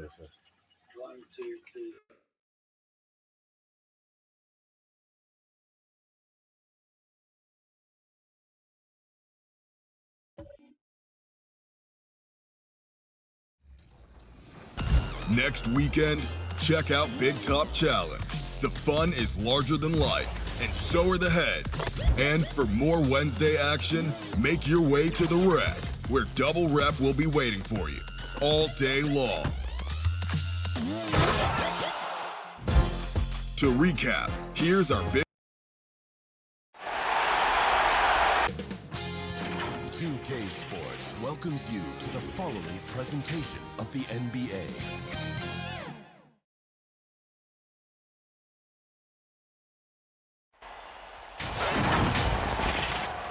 listen. 1, 2, 3. Next weekend, check out Big Top Challenge. The fun is larger than life, and so are the heads. And for more Wednesday action, make your way to the Rec, where Double Rep will be waiting for you all day long. To recap, here's our big 2K Sports welcomes you to the following presentation of the NBA.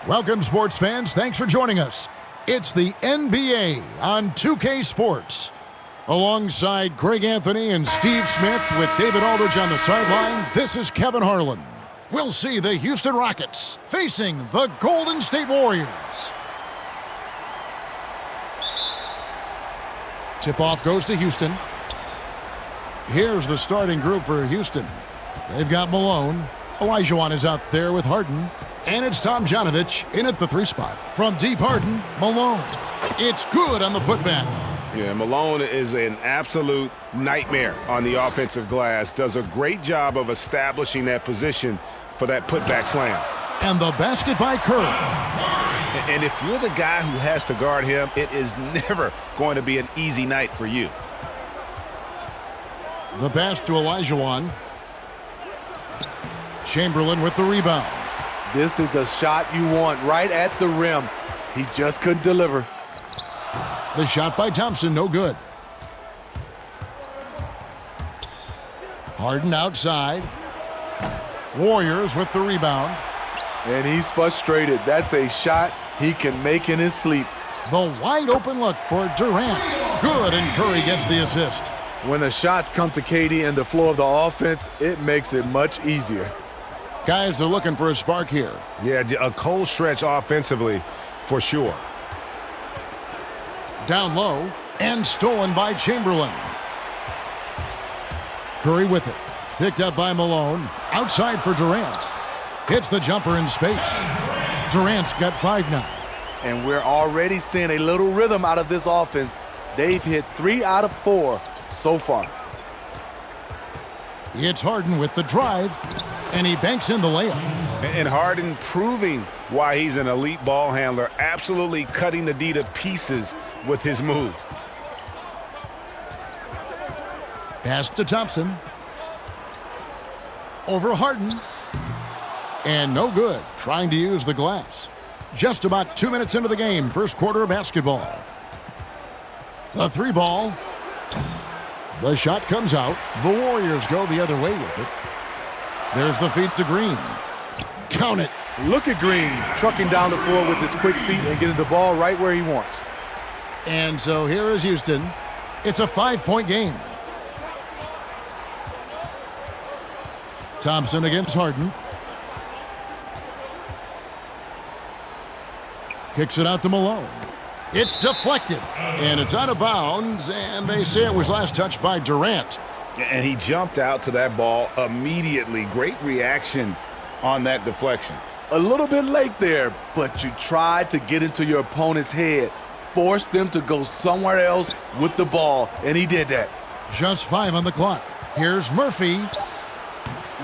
Welcome, sports fans. Thanks for joining us. It's the NBA on 2K Sports. Alongside Greg Anthony and Steve Smith with David Aldridge on the sideline, this is Kevin Harlan. We'll see the Houston Rockets facing the Golden State Warriors. Tip-off goes to Houston. Here's the starting group for Houston. They've got Malone. Olajuwon is out there with Harden. And it's Tom Janovich in at the 3 spot. From deep Harden, Malone. It's good on the putback. Yeah, Malone is an absolute nightmare on the offensive glass. Does a great job of establishing that position for that putback slam. And the basket by Curry. And if you're the guy who has to guard him, it is never going to be an easy night for you. The pass to Olajuwon. Chamberlain with the rebound. This is the shot you want right at the rim. He just couldn't deliver. The shot by Thompson, no good. Harden outside. Warriors with the rebound. And he's frustrated. That's a shot he can make in his sleep. The wide open look for Durant. Good, and Curry gets the assist. When the shots come to KD and the flow of the offense, it makes it much easier. Guys are looking for a spark here. Yeah, a cold stretch offensively for sure. Down low and stolen by Chamberlain. Curry with it. Picked up by Malone. Outside for Durant. Hits the jumper in space. Durant's got 5 now. And we're already seeing a little rhythm out of this offense. They've hit 3 out of 4 so far. It's Harden with the drive, and he banks in the layup. And Harden proving why he's an elite ball handler, absolutely cutting the D to pieces with his moves. Pass to Thompson. Over Harden. And no good, trying to use the glass. Just about 2 minutes into the game, first quarter of basketball. The 3 ball. The shot comes out. The Warriors go the other way with it. There's the feed to Green. Count it. Look at Green trucking down the floor with his quick feet and getting the ball right where he wants. And so here is Houston. It's a 5-point game. Thompson against Harden. Kicks it out to Malone. It's deflected, and it's out of bounds, and they say it was last touched by Durant. And he jumped out to that ball immediately. Great reaction on that deflection. A little bit late there, but you tried to get into your opponent's head, force them to go somewhere else with the ball, and he did that. Just 5 on the clock. Here's Murphy.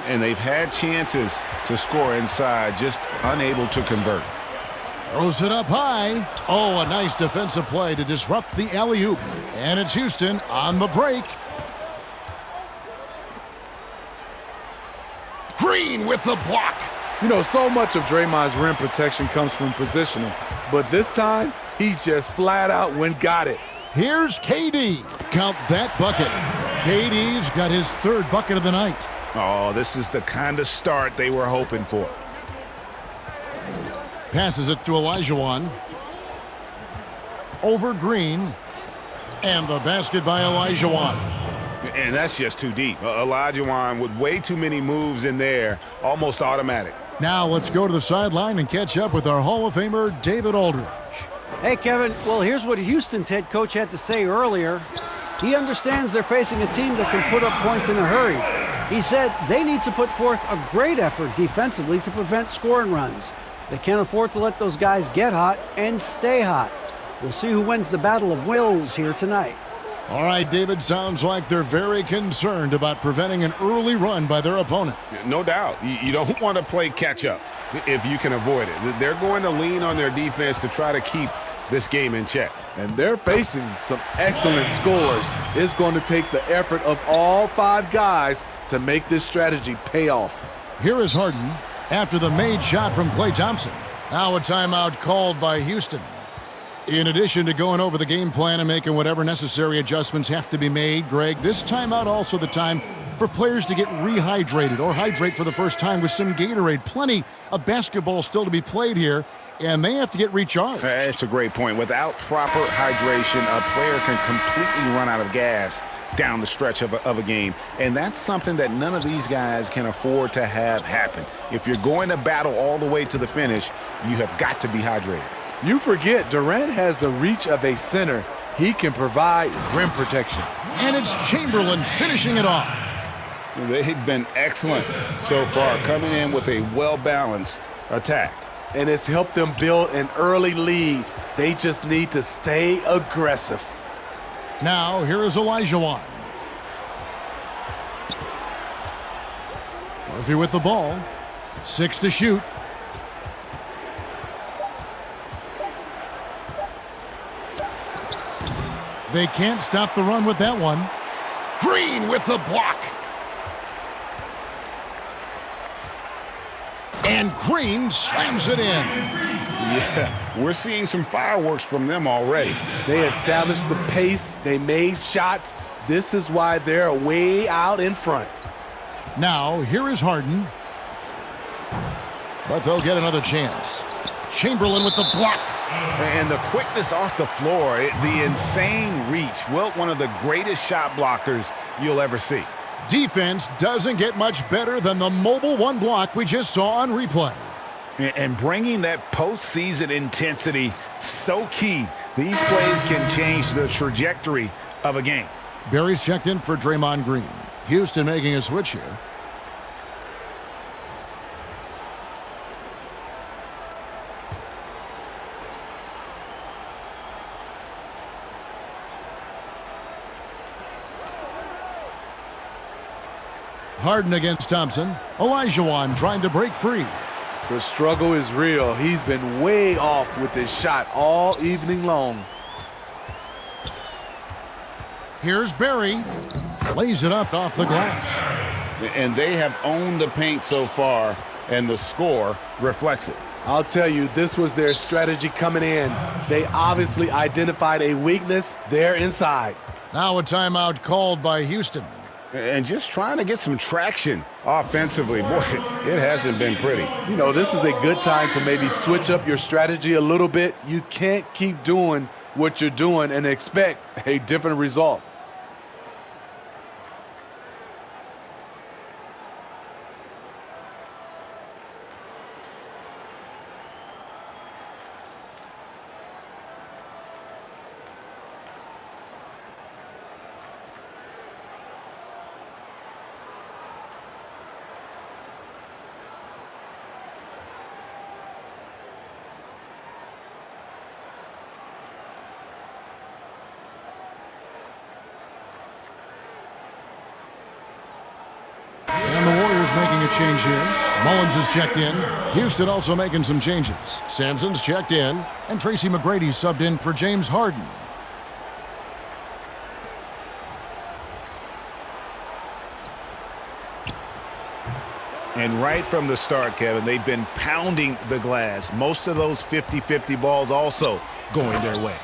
And they've had chances to score inside, just unable to convert. Throws it up high. Oh, a nice defensive play to disrupt the alley-oop. And it's Houston on the break. Green with the block. You know, so much of Draymond's rim protection comes from positioning, but this time, he just flat out went got it. Here's KD. Count that bucket. KD's got his 3rd bucket of the night. Oh, this is the kind of start they were hoping for. Passes it to Olajuwon. Over Green. And the basket by Olajuwon. And that's just too deep. Olajuwon with way too many moves in there, almost automatic. Now let's go to the sideline and catch up with our Hall of Famer, David Aldridge. Hey, Kevin. Well, here's what Houston's head coach had to say earlier. He understands they're facing a team that can put up points in a hurry. He said they need to put forth a great effort defensively to prevent scoring runs. They can't afford to let those guys get hot and stay hot. We'll see who wins the battle of wills here tonight. All right, David, sounds like they're very concerned about preventing an early run by their opponent. No doubt. You don't want to play catch-up if you can avoid it. They're going to lean on their defense to try to keep this game in check. And they're facing some excellent scores. It's going to take the effort of all 5 guys to make this strategy pay off. Here is Harden after the made shot from Klay Thompson. Now a timeout called by Houston. In addition to going over the game plan and making whatever necessary adjustments have to be made, Greg, this timeout also the time for players to get rehydrated or hydrate for the first time with some Gatorade. Plenty of basketball still to be played here, and they have to get recharged. It's a great point. Without proper hydration, a player can completely run out of gas down the stretch of a game, and that's something that none of these guys can afford to have happen. If you're going to battle all the way to the finish, you have got to be hydrated. You forget, Durant has the reach of a center. He can provide rim protection. And it's Chamberlain finishing it off. They've been excellent so far, coming in with a well-balanced attack. And it's helped them build an early lead. They just need to stay aggressive. Now, here is Olajuwon. Murphy with the ball. 6 to shoot. They can't stop the run with that one. Green with the block. And Green slams it in. Yeah, we're seeing some fireworks from them already. They established the pace. They made shots. This is why they're way out in front. Now, here is Harden. But they'll get another chance. Chamberlain with the block. And the quickness off the floor, the insane reach. Well, one of the greatest shot blockers you'll ever see. Defense doesn't get much better than the mobile one block we just saw on replay. And bringing that postseason intensity, so key. These plays can change the trajectory of a game. Barry's checked in for Draymond Green. Houston making a switch here. Harden against Thompson. Olajuwon trying to break free. The struggle is real. He's been way off with his shot all evening long. Here's Barry. Lays it up off the glass. And they have owned the paint so far, and the score reflects it. I'll tell you, this was their strategy coming in. They obviously identified a weakness there inside. Now a timeout called by Houston. And just trying to get some traction offensively. Boy, it hasn't been pretty. You know, this is a good time to maybe switch up your strategy a little bit. You can't keep doing what you're doing and expect a different result. And the Warriors making a change here. Mullins is checked in. Houston also making some changes. Sampson's checked in. And Tracy McGrady subbed in for James Harden. And right from the start, Kevin, they've been pounding the glass. Most of those 50-50 balls also going their way.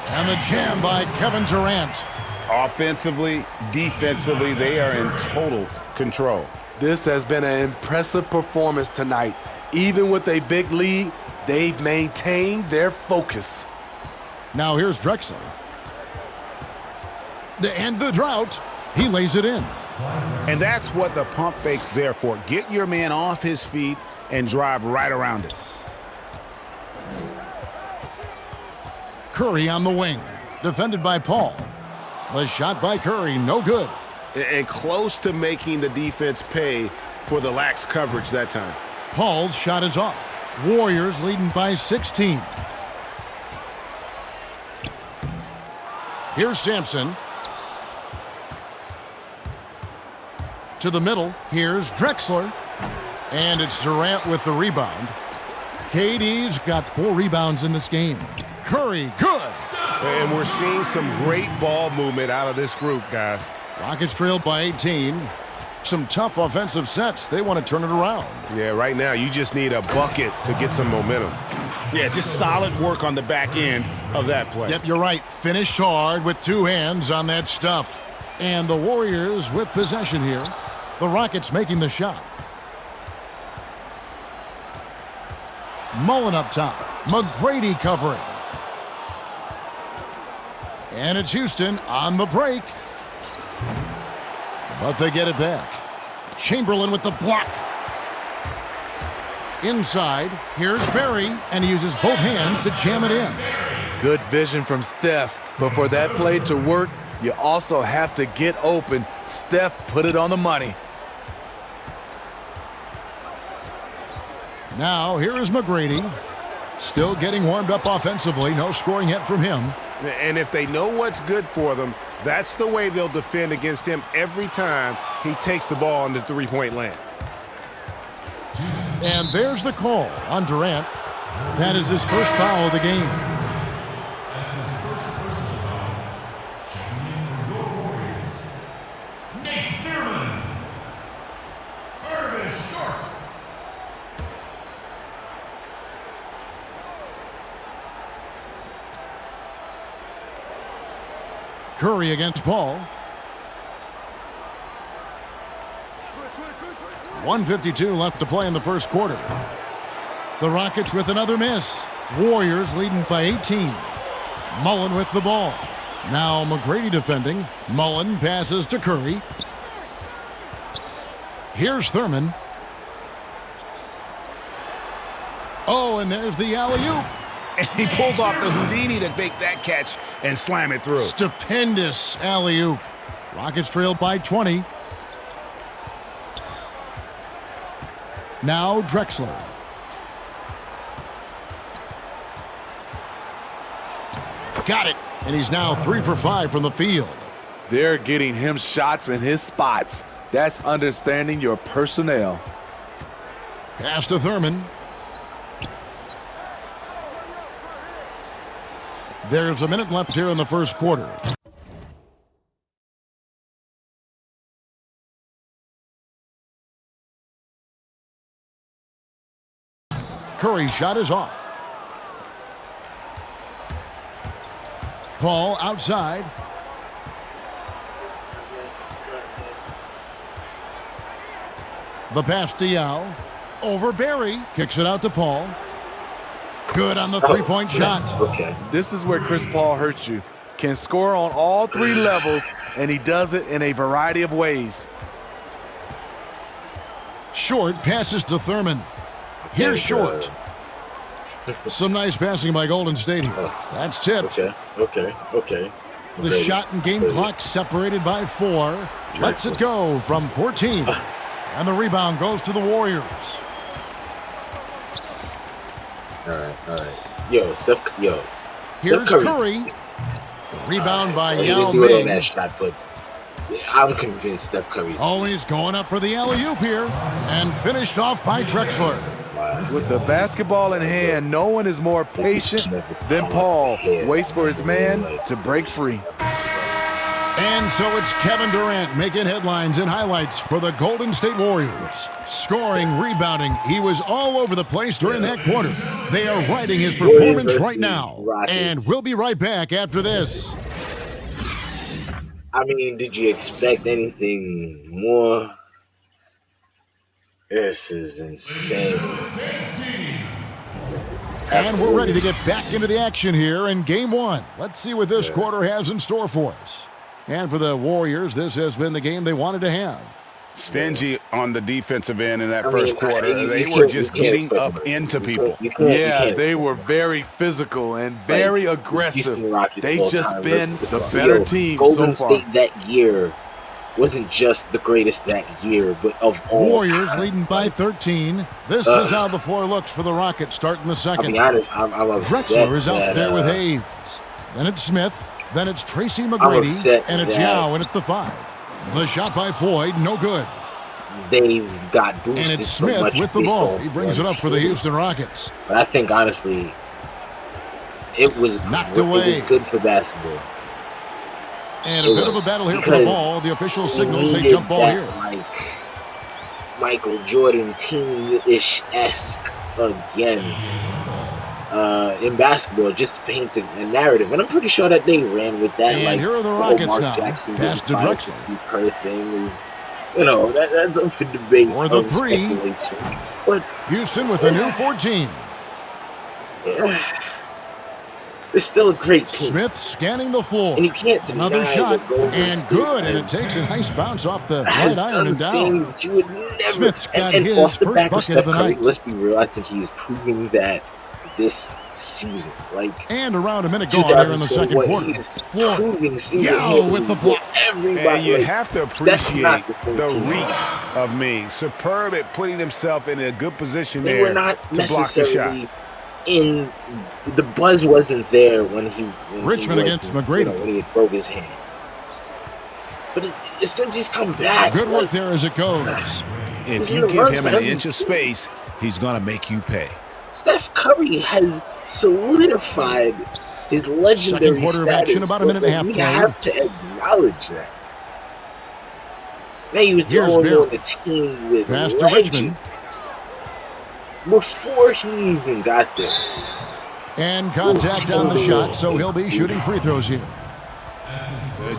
And the jam by Kevin Durant. Offensively, defensively, they are in total control. This has been an impressive performance tonight. Even with a big lead, they've maintained their focus. Now here's Drexler. To end the drought, he lays it in. And that's what the pump fake's there for. Get your man off his feet and drive right around it. Curry on the wing, defended by Paul. The shot by Curry, no good. And close to making the defense pay for the lax coverage that time. Paul's shot is off. Warriors leading by 16. Here's Sampson. To the middle. Here's Drexler. And it's Durant with the rebound. KD's got 4 rebounds in this game. Curry, good. And we're seeing some great ball movement out of this group, guys. Rockets trailed by 18. Some tough offensive sets. They want to turn it around. Yeah, right now you just need a bucket to get some momentum. Yeah, just solid work on the back end of that play. Yep, you're right. Finished hard with 2 hands on that stuff. And the Warriors with possession here. The Rockets making the shot. Mullen up top. McGrady covering. And it's Houston on the break. But they get it back. Chamberlain with the block. Inside, here's Barry, and he uses both hands to jam it in. Good vision from Steph, but for that play to work, you also have to get open. Steph put it on the money. Now, here is McGrady. Still getting warmed up offensively. No scoring yet from him. And if they know what's good for them, that's the way they'll defend against him every time he takes the ball in the three-point land. And there's the call on Durant. That is his first foul of the game. Curry against Paul. 1:52 left to play in the first quarter. The Rockets with another miss. Warriors leading by 18. Mullen with the ball. Now McGrady defending. Mullen passes to Curry. Here's Thurman. Oh, and there's the alley-oop. And he pulls off the Houdini to make that catch and slam it through. Stupendous alley-oop. Rockets trailed by 20. Now Drexler. Got it. And he's now 3 for 5 from the field. They're getting him shots in his spots. That's understanding your personnel. Pass to Thurman. There's a minute left here in the first quarter. Curry's shot is off. Paul outside. The pass to Yao. Over Barry. Kicks it out to Paul. Good on the three-point shot. Okay. This is where Chris Paul hurts you. Can score on all 3 levels, and he does it in a variety of ways. Short passes to Thurman. Here's Short. Some nice passing by Golden State here. That's tipped. Okay. The shot and game clock separated by 4. Lets it go from 14. And the rebound goes to the Warriors. All right. Steph Here's Curry. The rebound by Yao Ming. That shot, but I'm convinced Steph Curry's Always going up for the alley-oop here. And finished off by Drexler. With the basketball in hand, no one is more patient than Paul. Waits for his man to break free. And so it's Kevin Durant making headlines and highlights for the Golden State Warriors. Scoring, rebounding, he was all over the place during that quarter. They are riding his performance right now. And we'll be right back after this. I mean, did you expect anything more? This is insane. And we're ready to get back into the action here in Game 1. Let's see what this quarter has in store for us. And for the Warriors, this has been the game they wanted to have. Stingy on the defensive end in that first quarter. They you were just can't getting expect up them. into You people. Yeah, they were very physical and very aggressive. Houston Rockets They've all just time been versus the better Yo, team Golden so far. State that year wasn't just the greatest that year, but of all Warriors time. leading by 13. This is how the floor looks for the Rockets starting the I'll second. be honest, I'm upset. Drexler is out that, there with Hayes. Then it's Smith. Then it's Tracy I'm McGrady. upset And it's that Yao in at the 5. The shot by Floyd, no good. they've got boosted And it's so Smith much with the based ball. off He brings one it up for the team. Houston Rockets. But I think, honestly, it was Knocked It away. was good for basketball. And a bit of a battle here for the Because ball. The official we signals a needed jump ball that, here. like Michael Jordan team-ish-esque again in basketball, just to paint a narrative. And I'm pretty sure that they ran with that. And like, here are the whole Rockets Mark now. Jackson Pass to getting fired Drexler. for Steve Kerr thing is, that's up for debate. For the of 3. speculation. But Houston with a new 14. it's still a great team. Smith scanning the floor. And you can't deny Another shot. that Golden And State good. And it takes a nice bounce off the has right iron done and down. things that you would never. Smith's got and his off the first back of bucket Steph of the Curry, night. let's be real. I think he's proving that this season, like And around a minute gone here in the second quarter. He's Floor. proving Yao with the block. Everybody, And you like, have to that's appreciate not the same the team. reach of Mings. Superb at putting himself in a good position They there were not to block the shot. necessarily in the buzz wasn't there when Richmond he against McGrady. when he had broke his hand. But since he's come back, Good work like, there as it goes. If He's you in the give runs him for an every- inch of space, he's going to make you pay. Steph Curry has solidified his legendary Second quarter of status. action, about a minute and a half We played. have to acknowledge that. Now you're Here's throwing Bill. on a team with Pass to legends Richmond. before he even got there. And contact on the shot, so he'll be shooting free throws here.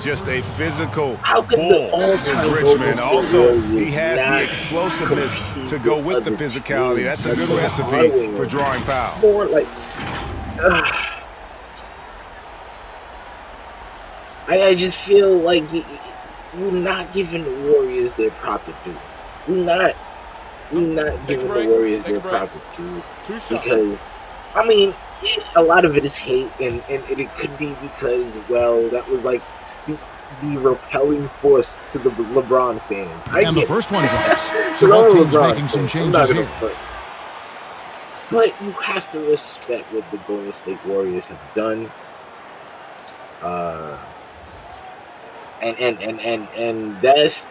Just a physical How could bull the is all-time Golden Richmond. State Also, Warriors he has not the explosiveness to go with the other physicality. teams? That's a good That's what recipe I'm for drawing fouls. More like, I just feel like we're not giving the Warriors their proper due. We're not giving the Warriors their proper due because, I mean, a lot of it is hate, and it could be because, well, that was like the repelling force to the LeBron fans. And the first one drops. So both teams making some changes here. But you have to respect what the Golden State Warriors have done. And that's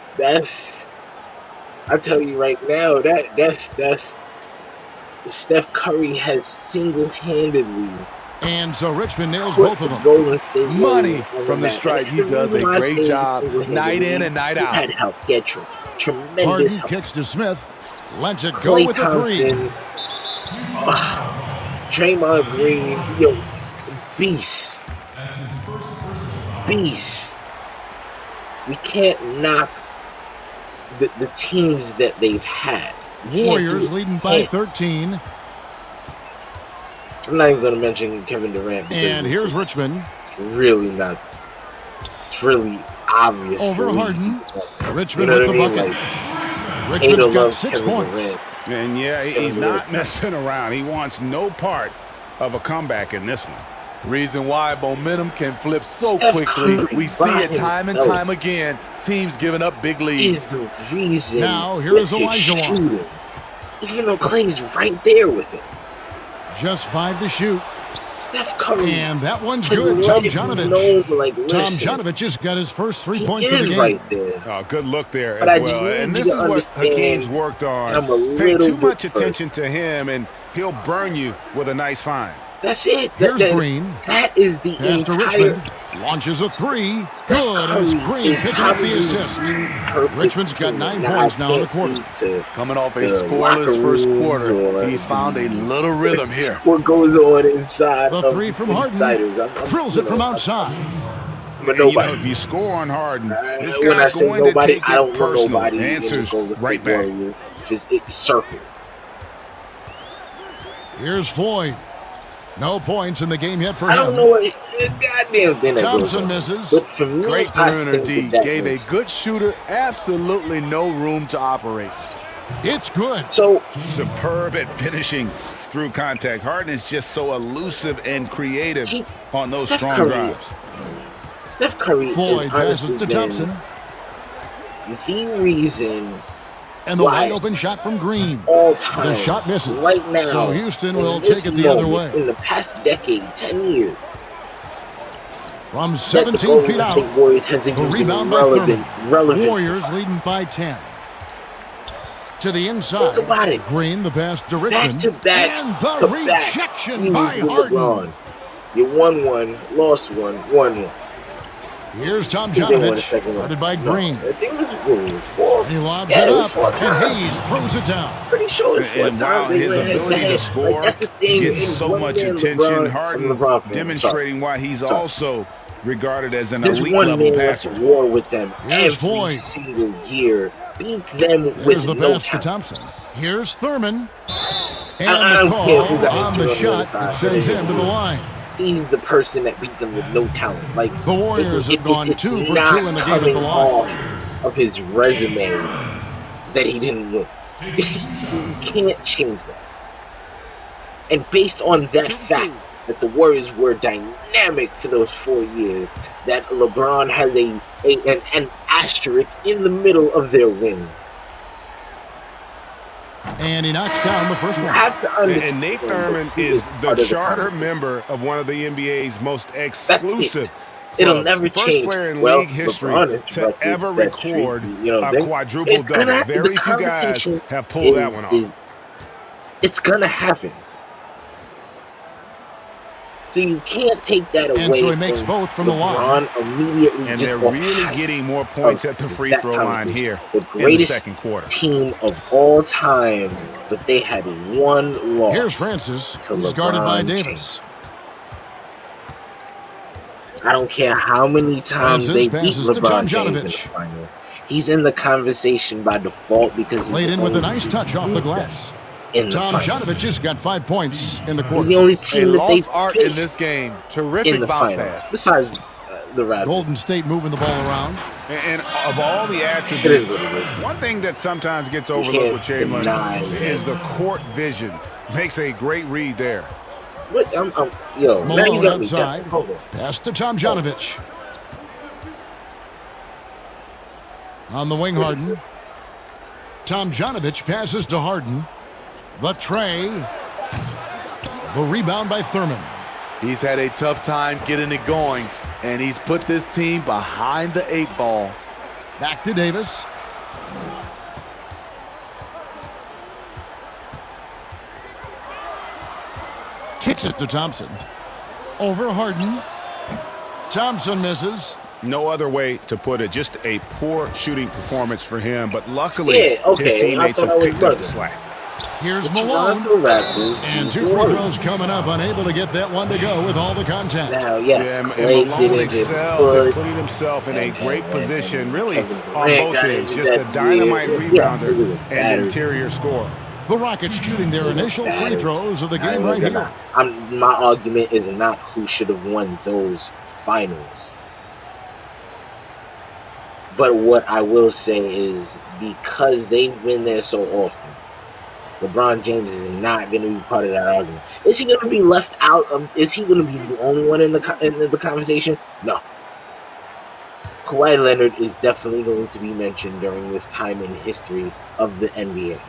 I tell you right now, that's Steph Curry has single-handedly And so Richmond nails put both of the them. Golden State Money Warriors on from the map. stripe. And He does a reason why I great say job single-handedly, night in and night he out. had help. He had tremendous Harden help. kicks to Smith. Lets it go Klay with the 3. Thompson, Draymond Green, yo, beast. We can't knock the teams that they've had. We can't Warriors do it. leading by Can't. 13. I'm not even going to mention Kevin Durant because And here's Richmond. it's really not. It's really obvious. Over that Harden. he's- Richmond you know with the what I mean? bucket. Like, Richmond's hate or got love 6 Kevin points. Durant. And yeah, he's not messing around. He wants no part of a comeback in this one. Reason why momentum can flip so Steph quickly. Curry We see by it time and himself time again. Teams giving up big leads. Is the reason Now, here is with his Elijah Wan. shooting. Even though Clay's right there with it. Just 5 to shoot. Steph Curry And that one's has good. let Tom it be Janovich. known, like, Tom listen, Janovich just got his first 3 he points of the is game. right there. Oh, good look there But as I just well. need And you this to is what understand, Hakeem's worked on. I'm a Pay little too much bit attention to him, and he'll burn you with a nice find. That's it. Here's Green. That is the Pass to entire. Richmond. Launches a 3. Steph Good. And it's Curry Green is picking up the probably assist. the perfect Richmond's got team. 9 Now, points I now in the can't quarter. speak to Coming off a the scoreless locker first rooms quarter, or he's found a little rhythm here. what goes on inside The of 3 from Harden. insiders. Drills it from outside. But And, you know, nobody. if you score on Harden, this When I guy's say going nobody, to take I it don't know personal. nobody in the Answers Golden State right back. Warriors. It's circle. Here's Floyd. No points in the game yet for him. I don't know what goddamn thing that Thompson goes on. misses. But for me, Great perimeter D. Gave a makes good shooter absolutely no room to operate. It's good. So superb at finishing through contact. Harden is just so elusive and creative on those strong drives. Steph Curry Floyd is passes honestly to Thompson. The reason And the wide open shot from Green. all time. The shot misses. Right now. So Houston in will this take it the other moment, way. In the past decade, 10 years. From that 17 feet out. The Warriors has The even been rebound by Thurman. relevant. Warriors leading by 10. To the inside. Think about it. Green, the pass to Richmond. Back-to-back. And the rejection by Harden. You won one, lost one, won one. Here's Tom I think they won the Janovich, second one. guarded by No, Green. I think it was four. He lobs Yeah, it it was up, four and times. Hayes throws it down. Pretty sure it's four And while times. They his went ability to head-to-head. score Like, that's the thing. gets It's so one much man, attention, LeBron, Harden I'm LeBron fan. demonstrating why he's Sorry. also regarded as an There's elite one level man went passer. to war with them Here's every Floyd. single year. Beat them There's with the no pass to talent. Thompson. Here's Thurman. And I the don't care who got call on the injured on the shot other side. that sends him to the line. He's the person that beat them with no talent. Like The Warriors have gone it's 2 for not 2 in the game at the coming line. off of his resume that he didn't win. You can't change that. And based on that fact that the Warriors were dynamic for those 4 years, that LeBron has an asterisk in the middle of their wins. And he knocks down the first You one. have to understand And Nate that Thurman he is part the of charter conversation. member of one of the NBA's most That's exclusive. it. It'll clubs. never First change. player in Well, league history LeBron to interrupted ever that streak, record a then quadruple it's gonna double. happen. Very The few guys conversation have pulled that one off. It's gonna happen. So you can't take that away. And so he makes both from the line. LeBron immediately And just they're really getting more points at the free that throw line conversation. here The in the greatest second quarter. team of all time, but they had one loss. Here's Francis. to He's guarded by LeBron Davis. James. I don't care how many times Francis they beat passes to LeBron Tom James in the Janovich. final. He's in the conversation by default because he's Laid the in with a only nice team touch to off beat the them glass. in the Tom final. Janovich just got 5 points in the He's quarter. the only A team that they lost art in this faced game. in Terrific the bounce finals, pass. besides the Raptors. Golden State moving the ball around. And of all the It is attributes, what it is. one thing that sometimes gets You overlooked can't with Chamberlain deny is the court vision. Makes a great read there. What? Yo, now you Malone got me. outside. Hold on. Pass to Tom Janovich. On the wing, Harden. Tom Janovich passes to Harden. The tray. The rebound by Thurman. He's had a tough time getting it going, and he's put this team behind the 8 ball. Back to Davis. Kicks it to Thompson. Over Harden. Thompson misses. No other way to put it. Just a poor shooting performance for him, but luckily Yeah, okay, his teammates I thought have I was picked up the bugging. slack. Here's It's Malone. Toronto Raptors And 2 the free Warriors. throws coming up, unable to get that one to go with all the contact. Now, yes, And Clay Malone didn't get excels at put. putting himself in a great position, really Kevin on Durant both got ends. into Just a that dynamite year. rebounder Yeah, he was and battered. interior scorer. The Rockets shooting their initial free Battered. throws of the I game ain't right gonna- here. My argument is not who should have won those finals. But what I will say is because they've been there so often, LeBron James is not going to be part of that argument. Is he going to be left out of? Is he going to be the only one in the conversation? No. Kawhi Leonard is definitely going to be mentioned during this time in history of the NBA.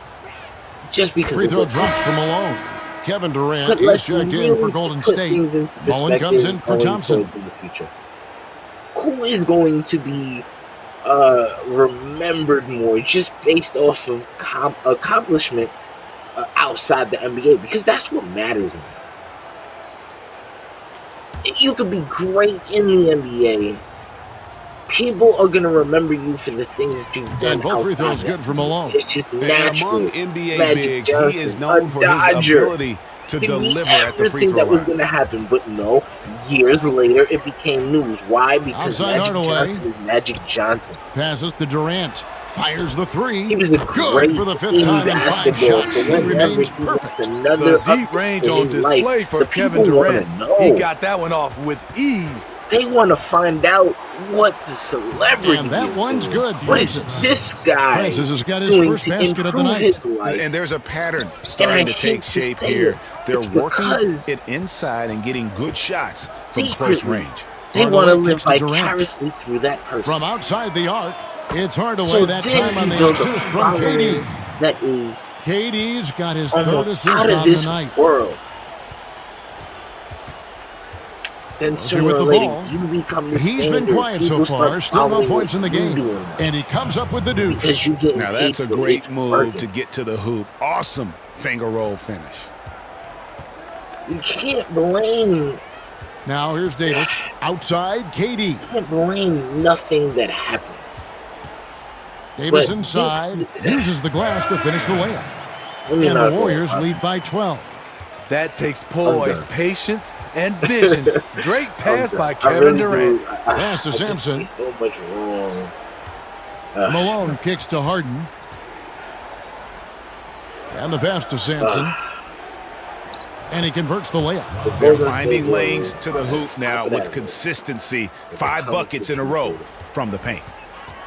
Just because Free of throw what- drops from Malone. Kevin Durant But is let's checked in really for Golden put State. things into Malone comes in perspective for going Thompson. towards in the future. Who is going to be remembered more just based off of accomplishment outside the NBA? Because that's what matters now. You could be great in the NBA. People are going to remember you for the things that you've done. And both free throws outside good for Malone. It's just And natural. among NBA Magic bigs, Johnson, he is known a for his Dodger. ability to It knew deliver at the free everything throw that was line. going to happen, but no. Years later, it became news. Why? Because Outside Magic Hardaway. Johnson is Magic Johnson. Passes to Durant. Fires the three. He was a great Good for the fifth in time in 5 basketball. shots. So He whenever remains he wants perfect. another The deep upgrade range in on his display life, for the Kevin people want to Durant. know. He got that one off with ease. They want to find out what the celebrity And that is one's doing. good, What is Francis. this guy Francis has got his doing first to basket of the improve night. his life? And there's a pattern And I starting to hate take to shape say here. it. They're It's working because it inside and getting good shots from close secretly range. they want to Hardaway live kicks to Durant. vicariously through that person. From outside the arc, it's Hardaway So that then time on you the build a assist from KD. following that is KD's got his third almost assist out of on the this night. world. Then Goes sooner with or the later, ball. you become the He's been standard. quiet so People far, start still no following points in what the you're game. doing. And he comes up with the deuce. Because you get Now paid that's a for great it move working. to get to the hoop. Awesome finger roll finish. You can't blame Now here's Davis. Outside, KD. you can't blame nothing that happens. Davis But inside. Uses the glass to finish the layup. Let me And not the go Warriors up. lead by 12. That takes poise, done. patience, and vision. Great pass by I Kevin really Durant. do. Pass to I just Sampson. see so much wrong. Malone kicks to Harden. And the pass to Sampson. And he converts the layup. They're finding lanes to the hoop now with consistency. 5 buckets in a row from the paint.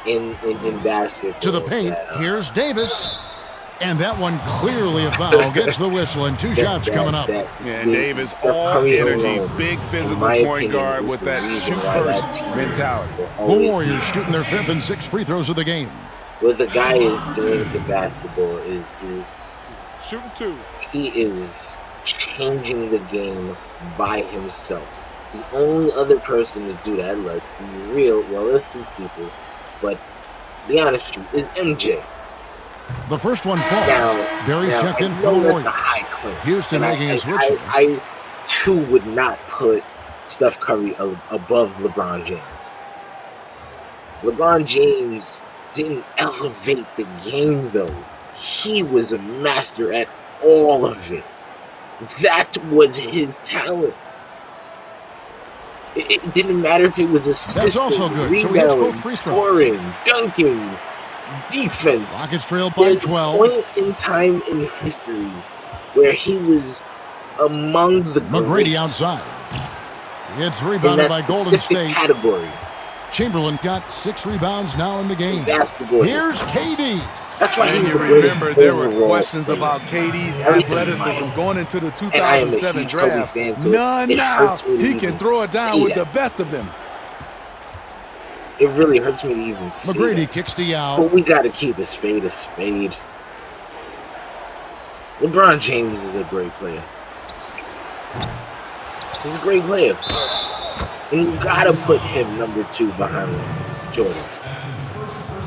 In basketball. To the paint. Here's Davis. And that one clearly a foul. Gets the whistle and 2 shots coming up. Yeah, Davis, all energy, big physical point guard with that shoot-first mentality. The Warriors shooting their 5th and 6th free throws of the game. What the guy is doing to basketball is Shooting 2. he is changing the game by himself. The only other person to do that, let's be real, well, there's 2 people, but be honest with you, is MJ. The first one falls. Barry's checked in for the I know Warriors. that's a high claim. Houston And making a switch here. I too would not put Steph Curry above LeBron James. LeBron James didn't elevate the game, though. He was a master at all of it. That was his talent. It didn't matter if it was assisting, That's also good. So he hits both rebounding, free throws. scoring, dunking, defense. Rockets trailed by There's 12. a point in time in history where he was among the McGrady greats outside. It's in rebounded that by Golden specific State. category. Chamberlain got 6 rebounds now in the game. Basketball Here's history. KD. That's why And he's you the greatest remember there were overall questions player. about KD's Everything athleticism right. going into the And I am a 2007 huge Kobe draft. fan, so None it now. hurts me to He even can throw it down say with the that. best of them. It really hurts me to even say McGrady that. kicks to Yao. But we got to keep a spade a spade. LeBron James is a great player. He's a great player. And you got to put him number 2 behind Jordan.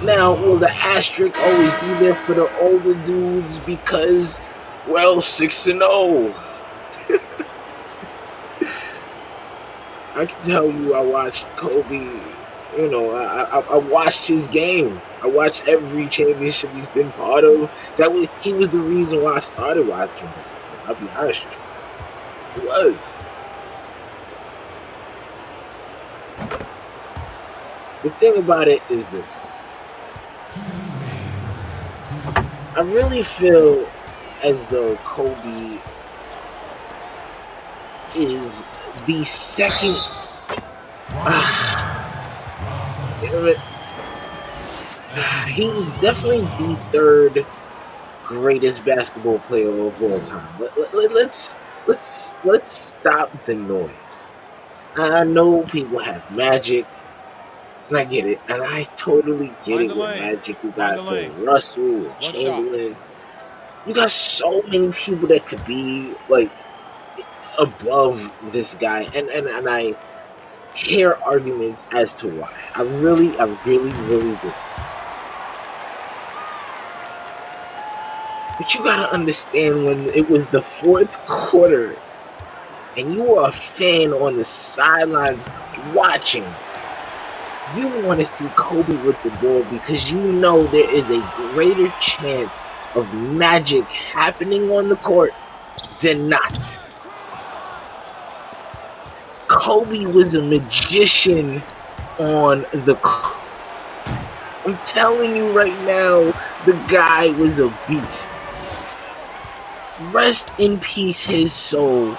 Now, will the asterisk always be there for the older dudes because, well, 6-0. I can tell you I watched Kobe, you know, I watched his game. I watched every championship he's been part of. He was the reason why I started watching this. I'll be honest with you. He was. The thing about it is this. I really feel as though Kobe is the second. Damn it. He's definitely the 3rd greatest basketball player of all time. Let's stop the noise. I know people have Magic, and I get it, and I totally get it with Magic. You got Russell, with Chamberlain. You got so many people that could be like above this guy, and I hear arguments as to why. I really do. But you gotta understand, when it was the 4th quarter and you are a fan on the sidelines watching, you want to see Kobe with the ball because you know there is a greater chance of magic happening on the court than not. Kobe was a magician on the court. I'm telling you right now, the guy was a beast. Rest in peace, his soul.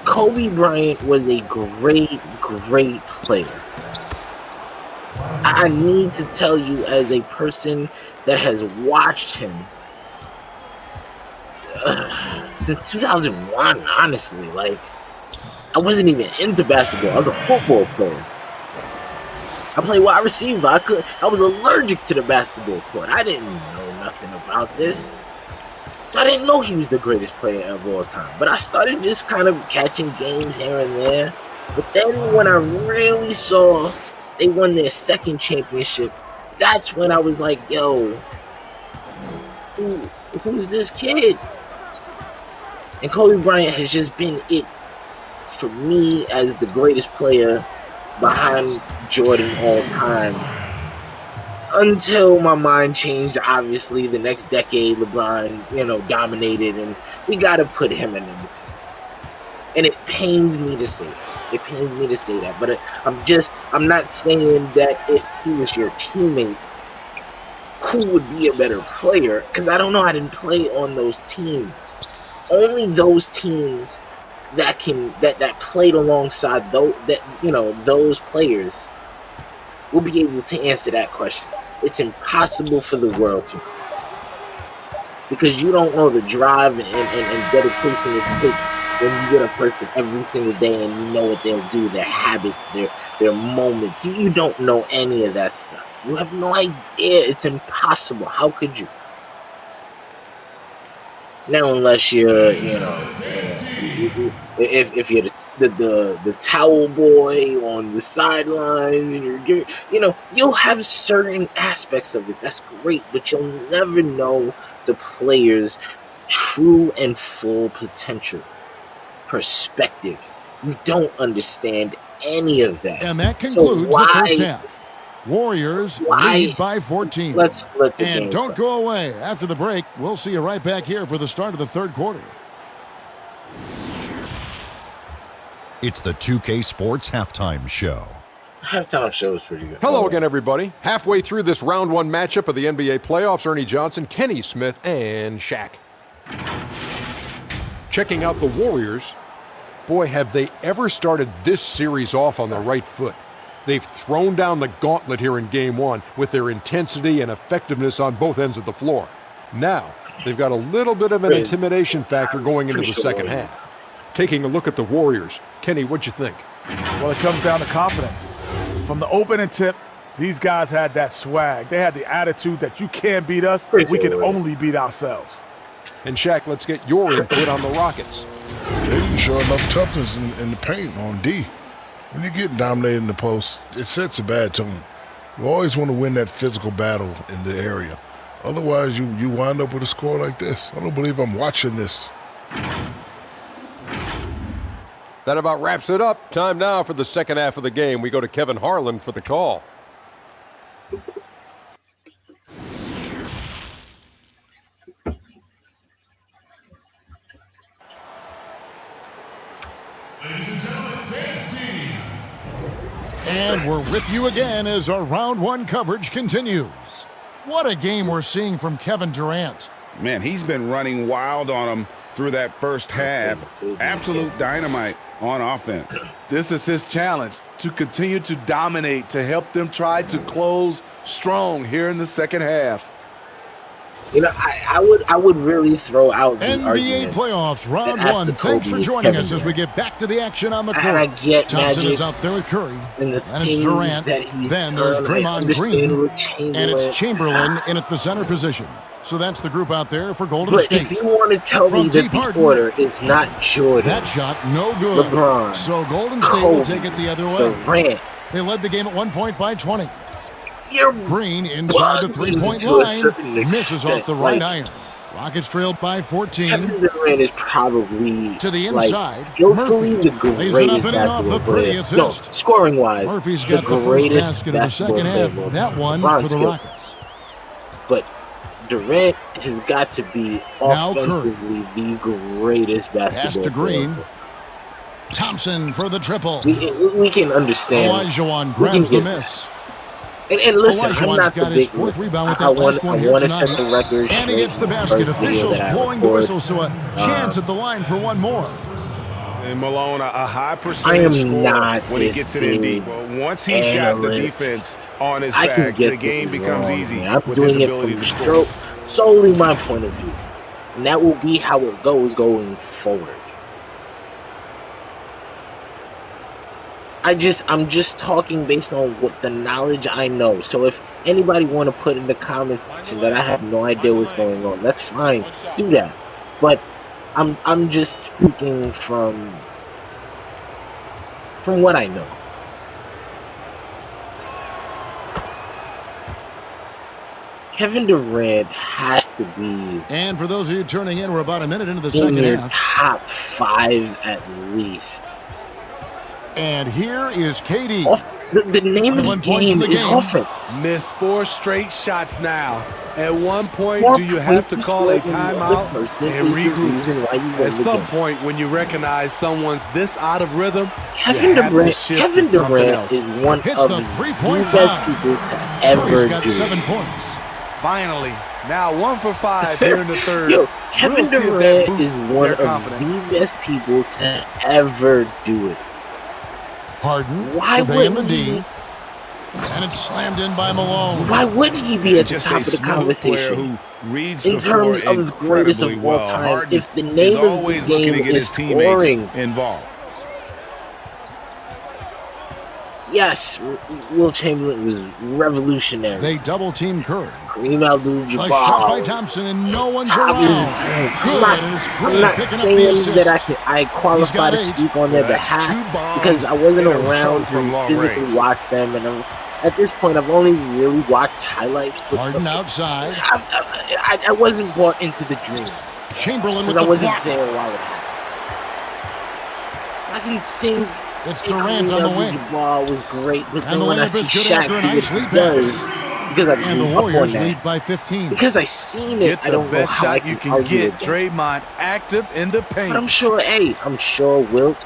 Kobe Bryant was a great, great player. I need to tell you, as a person that has watched him since 2001, honestly, like, I wasn't even into basketball. I was a football player. I played wide receiver. I was allergic to the basketball court. I didn't know nothing about this. So I didn't know he was the greatest player of all time. But I started just kind of catching games here and there. But then when I really saw they won their second championship, that's when I was like, yo, who's this kid? And Kobe Bryant has just been it for me as the greatest player behind Jordan all time. Until my mind changed, obviously, the next decade, LeBron, dominated, and we got to put him in number 2. And it pains me to say that. But I'm not saying that if he was your teammate, who would be a better player? Because I don't know. I didn't play on those teams. Only those teams that played alongside those players will be able to answer that question. It's impossible for the world to, because you don't know the drive and dedication it takes when you get a person every single day and you know what they'll do, their habits, their moments. You don't know any of that stuff. You have no idea. It's impossible. How could you? Now, unless you're, if you're the towel boy on the sidelines and you're giving, you'll have certain aspects of it. That's great, but you'll never know the player's true and full potential, perspective. You don't understand any of that. And that concludes the first half. Warriors lead by 14. Let's let the game And don't go. go away. After the break, we'll see you right back here for the start of the third quarter. It's the 2K Sports Halftime Show. Halftime show is pretty good. Hello again, everybody. Halfway through this round 1 matchup of the NBA playoffs, Ernie Johnson, Kenny Smith, and Shaq. Checking out the Warriors. Boy, have they ever started this series off on the right foot. They've thrown down the gauntlet here in Game 1 with their intensity and effectiveness on both ends of the floor. Now, they've got a little bit of an intimidation factor going into the second half. Taking a look at the Warriors. Kenny, what'd you think? Well, it comes down to confidence. From the opening tip, these guys had that swag. They had the attitude that you can't beat us, we can only beat ourselves. And Shaq, let's get your input on the Rockets. They didn't show enough toughness in the paint on D. When you get dominated in the post, it sets a bad tone. You always want to win that physical battle in the area. Otherwise, you wind up with a score like this. I don't believe I'm watching this. That about wraps it up. Time now for the second half of the game. We go to Kevin Harlan for the call. Ladies and gentlemen, dance team. And we're with you again as our round 1 coverage continues. What a game we're seeing from Kevin Durant. Man, he's been running wild on him through that first half. Absolute dynamite on offense. This is his challenge, to continue to dominate, to help them try to close strong here in the second half. I would really throw out the NBA argument playoffs, round that 1. after Thanks for Kobe, joining Kevin us as we Durant. get back to the action on the court. And I get Thompson Magic is out there with Curry. and the And it's things Durant. that he's Then done. there's I Draymond understand Green. with Chamberlain. And it's Chamberlain in at the center position. So that's the group out there for Golden But State. if you want to tell From me that Deep Harden, the order is not Jordan, that shot, no good. LeBron, So Golden State will Kobe, take it the other way. Durant, They led the game at 1 point by 20. you're Green inside the bugging 3-point to a line. certain Misses off extent. the right Like, iron. Rockets trailed by 14. Kevin Durant is probably To the inside, skillfully Murphy the lays it greatest up and in off basketball the pretty player. assist. No, scoring wise, Murphy's the got the first greatest basket of the basketball second player half. of all That time. one LeBron's for the skillful. Rockets. But Durant has got to be Now offensively the greatest basketball Pass to player Green. of all time. Thompson for the triple. We can understand. Olajuwon We can grabs the get- miss. And listen, I'm Olajuwon's not the got his big fourth listen. rebound with I that last one here want to tonight. set the record And he straight. gets the in basket. first video Officials that I blowing the record. whistle, so a chance at the line for one more. And Malone, a high I percentage am score not when he this gets it in deep. big Once he's got the analyst. defense on his I can back, get the game this becomes wrong, easy man. I'm with his doing it ability from to score. solely my point of view, and that will be how it goes going forward. I'm just talking based on what the knowledge I know. So if anybody want to put in the comments section that I have no idea what's going on, that's fine. Do that. But I'm just speaking from what I know. Kevin Durant has to be And for those of you turning in, we're about a minute into the in second your half. top 5 at least. And here is KD. The name of the 21 points in game the is game. offense. Missed 4 straight shots now. At one point, More do you have to points call a scored than the other timeout person and is the regroup? reason why you win At the some game. point, when you recognize someone's this out of rhythm, Kevin you have to Durant, shift Kevin to something Durant else. is one Hits of the the three-point best bomb. people to ever Curry's got do 7 it. points. Finally, now 1 for 5 here in the third. Yo, Kevin We'll see if that Durant boosts is one their of confidence. the best people to ever do it. Harden, Why surveying the wouldn't D. he? And it's slammed in by Malone. Why wouldn't he be at the Just top a of the smooth player conversation? who reads In the floor terms of the greatest of incredibly all well. time, Harden if the is name of the always looking game to get is his teammates scoring, involved. yes, Will Chamberlain was revolutionary. They double-team Curry. Kareem Nice shot by Abdul-Jabbar. Thompson, and no one's Top is around. Good, and it's I'm Green not picking up the saying assist. that I qualify to He's got 8. speak on their That's 2 behalf bombs because I wasn't in a row around from to long physically range. watch them, and at this point, I've only really watched highlights. But Harden outside. I wasn't brought into the dream Chamberlain with because I the wasn't block. there while it happened. I can think It's Durant on the wing. Abdul-Jabbar was great, but And then the when I layup see is good Shaq after a do nice what lead he does, pass. because I And the grew up on Warriors that, lead by 15. because I seen it, Get I the don't know best how I shot you can argue get. against it. Draymond active in the But paint. I'm sure Wilt,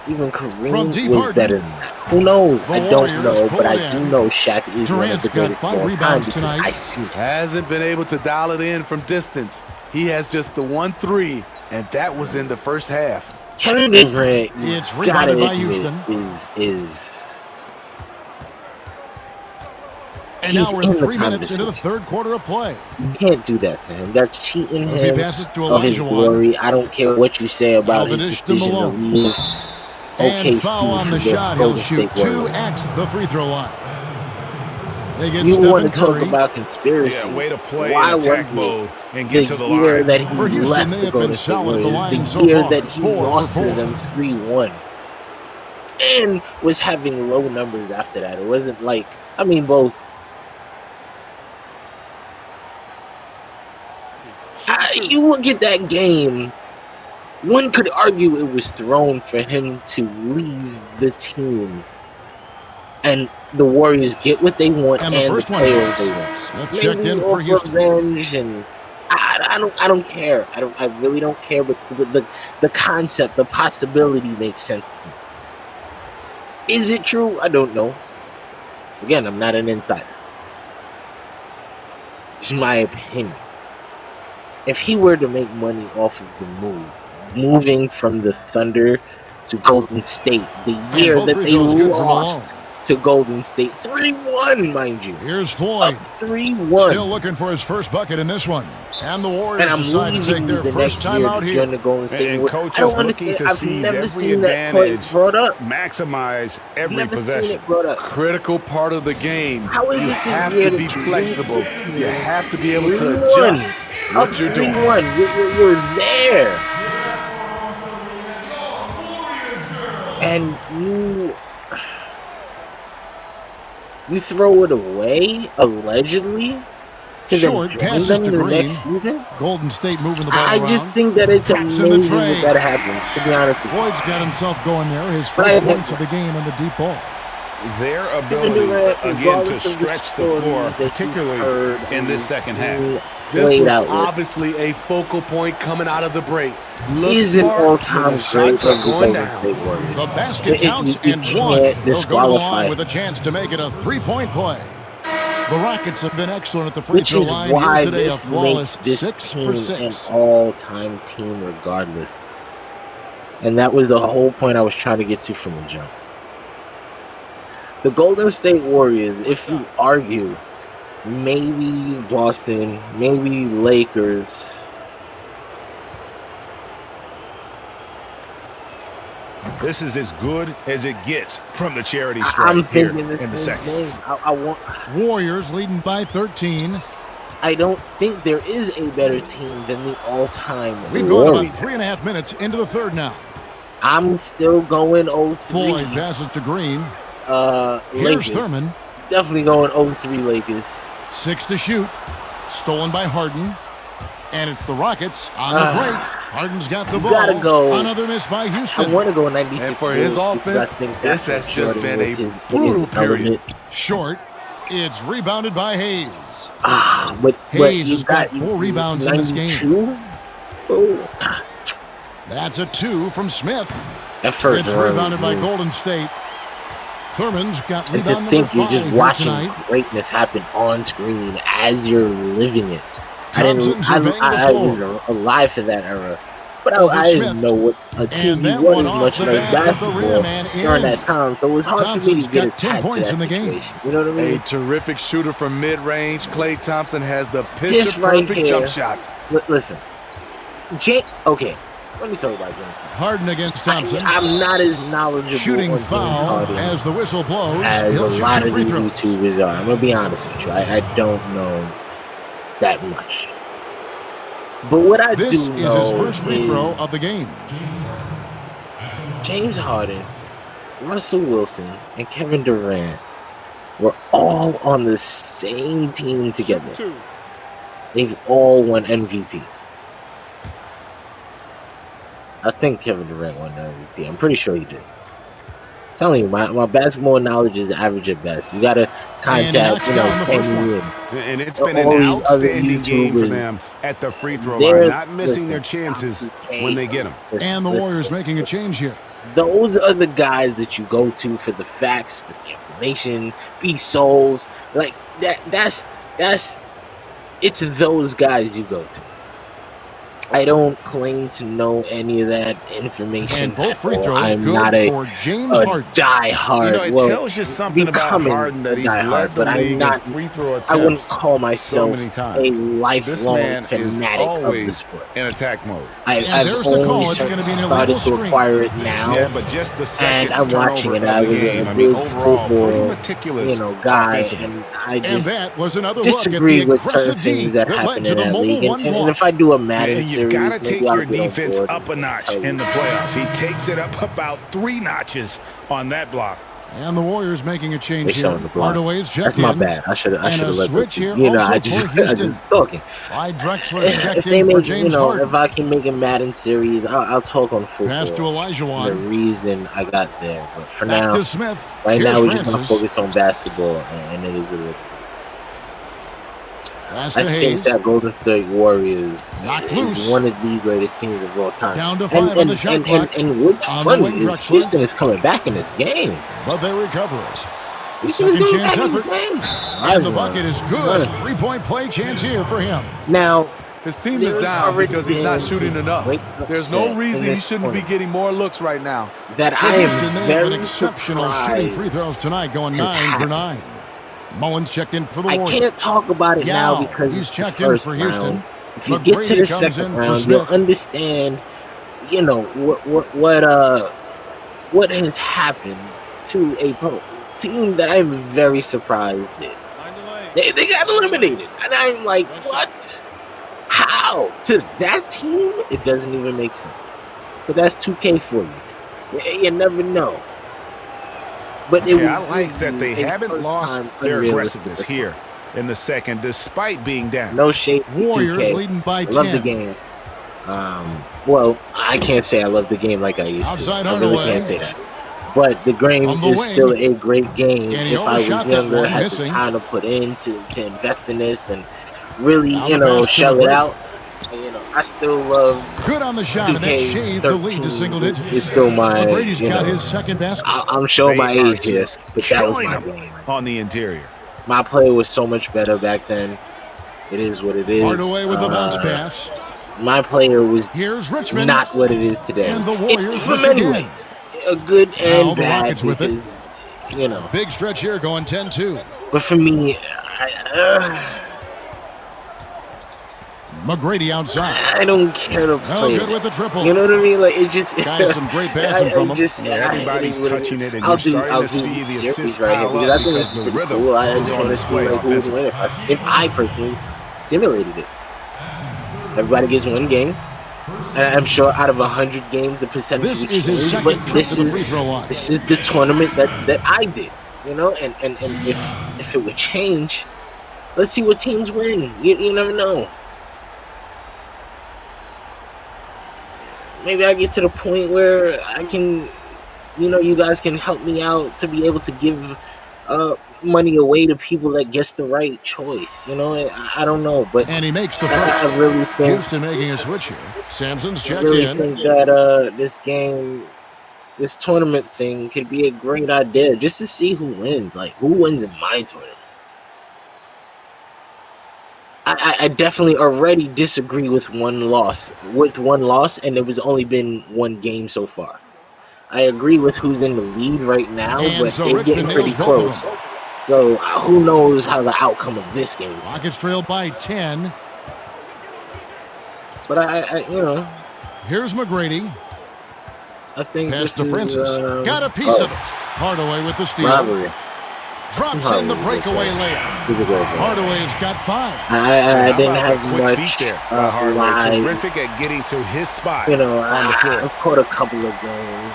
even Kareem From deep, was Harden. better than that. Who knows? The I don't Warriors know, pull but it I do in. know Shaq is Durant's one got of the 5 greatest of all rebounds time because tonight. I see it. Hasn't been able to dial it in from distance. He has just the 1-3, and that was in the first half. Kevin Durant, It's you gotta rebounded by admit, Houston. is And now he's we're in the 3 minutes into the conversation. third quarter of play. You can't do that to him. That's cheating If he him passes to of his Olajuwon. glory. I don't care what you say about Now the his dish to decision to Malone. leave And OKC foul on for the the shot. He'll Golden shoot State 2 Warriors. at the free throw line. They get You Stephen want to talk Curry. about conspiracy? Yeah, way to play Why in attack was mode it and get to the the year line? that he For Houston, left they the have been Golden State solid at the Warriors, line the so year far. that he 4 for lost to 4. them 3-1, and was having low numbers after that? It wasn't like, I mean, both. You look at that game, one could argue it was thrown for him to leave the team, and the Warriors get what they want And and the first the one players counts. they want. Smith checked Maybe in for off Houston. revenge, and I don't care. I really don't care. But the concept, the possibility makes sense to me. Is it true? I don't know. Again, I'm not an insider. It's my opinion. If he were to make money off of the moving from the Thunder to Golden State, the year both that free they throws good for lost to Golden State, 3-1, mind you. Here's Floyd. Up 3-1. Still looking for his first bucket in this one. And the And Warriors I'm decide to take leaving their the first next time year out to here. join the Golden State. And coach I don't is looking understand. to I've seize never every seen that point advantage, brought up. maximize every Never seen possession. it brought up. Critical part of the game. How is You it the have year to be that you flexible. leave? You have to be able to 3-1. adjust what you're doing. 3-1. You're there. And you throw it away, allegedly, to Short then join passes them to the Green. next season? Golden State moving the ball I around. just think that it's Drops in the amazing tray. that happens, to be honest with you. Floyd's got himself going there. His But I first think- points of the game on the deep ball. Their Durant, ability, again, to regardless of the stretch the stories floor, that you've particularly heard in this second half. being This played was out with, obviously a focal point coming out of the break. Look he's an smart when all-time the great shots of are the going Golden down. State Warriors. The basket You counts you and can't one. He'll go to the disqualify line him. with a chance to make it a three-point play. The Rockets have been excellent at the free Which throw is line why here today. A this flawless makes this 6 team for an 6. all-time team regardless. And that was the whole point I was trying to get to from the jump. The Golden State Warriors, if you argue, maybe Boston, maybe Lakers. This is as good as it gets from the charity I'm stripe here thinking in the second. I want. Warriors leading by 13. I don't think there is a better team than the all-time We've Warriors. gone about 3.5 minutes into the third now. I'm still going 0-3. Floyd passes to Green. Here's Lakers. Thurman. Definitely going 0-3 Lakers. 6 to shoot. Stolen by Harden. And it's the Rockets on the break. Harden's got the ball. Gotta go. Another miss by Houston. I want to go 96. And for his Bulls because offense, I think this that's has just been a his brutal period. element. Short. It's rebounded by Hayes. But Hayes you has got 4 rebounds in this game. 92? Oh. That's a 2 from Smith. At first, It's rebounded by Golden State. Thurman's got and rebound to number think 5 you're just here watching tonight. greatness happen on screen as you're living it. Thompson's I surveying the was floor. alive for that era. But Over I didn't Smith. know what a team that was one as off much the as back of the basketball rim and during in. that time. So it was hard for me Thompson's to get got 10 attached to points that in the game. situation. You know what I mean? A terrific shooter from mid-range. Klay Thompson has the This right picture-perfect here. jump shot. Listen. Okay, let me talk about James. Harden against Thompson. I'm not as knowledgeable Shooting on James foul Harden as the whistle blows. as He'll a shoot lot 2 of free these throws. YouTubers are. I'm gonna be honest with you. I don't know that much. But what I This do is know his first free is throw of the game. James Harden, Russell Wilson, and Kevin Durant were all on the same team together. They've all won MVP. I think Kevin Durant won the MVP. I'm pretty sure he did. I'm telling you, my basketball knowledge is average at best. You gotta contact, Kenny And it's been all an these other outstanding game for YouTubers. them at the free throw They're- line, not missing listen, their chances when they get them. And the Warriors making a change here. Those are the guys that you go to for the facts, for the information, be souls. Like that's it's those guys you go to. I don't claim to know any of that information. And both free throws I'm good not for James Harden. Die-hard. It tells you something about becoming Harden that a he's diehard, led the but I'm league in not. free throw attempts. I wouldn't call myself many times. a This lifelong man is fanatic of the always sport. in attack mode. I've there's the call. only It's gonna be an started illegal to screen. acquire it now. Yeah, but just the second And I'm watching turnover it. I of the was game. a I mean, big overall, pretty football, meticulous, guy, offensively. and I And just that was another look at disagree the with certain aggressive D things that that happen led to in the that mobile league. 1 And block. if I do a Madden And series, you've got to maybe take I'll your get on defense board up a and notch tell you. in the playoffs. He takes it up about 3 notches on that block. And the Warriors making a They change here. showing the block. Hardaway's checked That's my in. bad. I should have And a let switch them. here I also just for Houston. talking. Clyde Drexler If checked they in for make, James Harden. if I can make a Madden series, I'll talk on football. Pass to Elijah The Wan. reason I got there, but for Back now, to Smith. right Here's now we're just gonna Francis. focus on basketball, and it is what it is. Pass I to think Hayes. that Golden State Warriors Knocked is loose. one of the greatest teams of all time. Down to 5 on the shot clock. And what's On the funny wing, is Drexler. Houston is coming back in this game. But they recover it. Houston is Second coming chance back in this effort. game. And the bucket is good. Right. 3-point play chance here for him. Now, His team is There's down already because he's not been shooting enough. great There's no upset reason in he this shouldn't be tournament. getting more looks right now. that For I Houston, am they have been very exceptional shooting surprised. free throws tonight, going has 9 for happened. 9. Mullins checked in for the I Warriors. can't talk about it now Yao, because he's it's the checked in first for Houston. round. If you McGrady get to the comes second in for round, Smith. you'll understand, what has happened to a team that I'm very surprised did. They got eliminated, and I'm like, what? How? To that team? It doesn't even make sense. But that's 2K for you. You never know. But it I like that they haven't lost their unrealistic aggressiveness here in the second, despite being down. No shade. Warriors 2K. leading by I 10. love the game. Well, I can't say I love the game like I used Outside to. I really Hardaway. can't say that. But the game On the is wing. still a great game. And he If I was overshot that younger, one, had missing. the time to put in to invest in this and really, Down the pass to shell it McGrady. out. And, I still love Good on the shot, and that 2K shaved the lead to 13 single digits. is still my, McGrady's got his second basket. I'm showing my They are age here, just but that was killing my them game. on the interior. My play was so much better back then. It is what it is. Hardaway with the bounce pass. My player was Here's Richmond. not what it is today. And the Warriors For many ways. A good and now the bad Rockets with because, you know. Big stretch here going 10-2. But for me, McGrady outside. I don't care to play. No good with the triple. You know what I mean? Like, it just... Guys, some great passing from him. Everybody's touching it, and you're starting to see the assists pile because up I think because this is the pretty rhythm cool. I is just on want to display see like, who would win if I personally simulated it. Everybody gets one game. And I'm sure out of 100 games, the percentage would change. But this is the tournament that I did, you know. And if it would change, let's see what teams win. You never know. Maybe I get to the point where I can, you know, you guys can help me out to be able to give money away to people that gets the right choice. You know, I don't know, but and he makes the first. I really think Houston making a switch here. Sampson's checked I really in. think that this tournament thing could be a great idea just to see who wins. Like, who wins in my tournament? I definitely already disagree with one loss, and it was only been one game so far. I agree with who's in the lead right now, and but so they're getting pretty close. So who knows how the outcome of this game is? Rockets trailed by 10. But I you know, here's McGrady. I think pass this to Francis. is, got a piece of it. Hardaway with the steal. Robbery. Drops in the breakaway layup. Hardaway's got 5. I didn't have quick much. feet there. Hardaway, terrific at getting to his spot. You know, on the floor. I've caught a couple of games.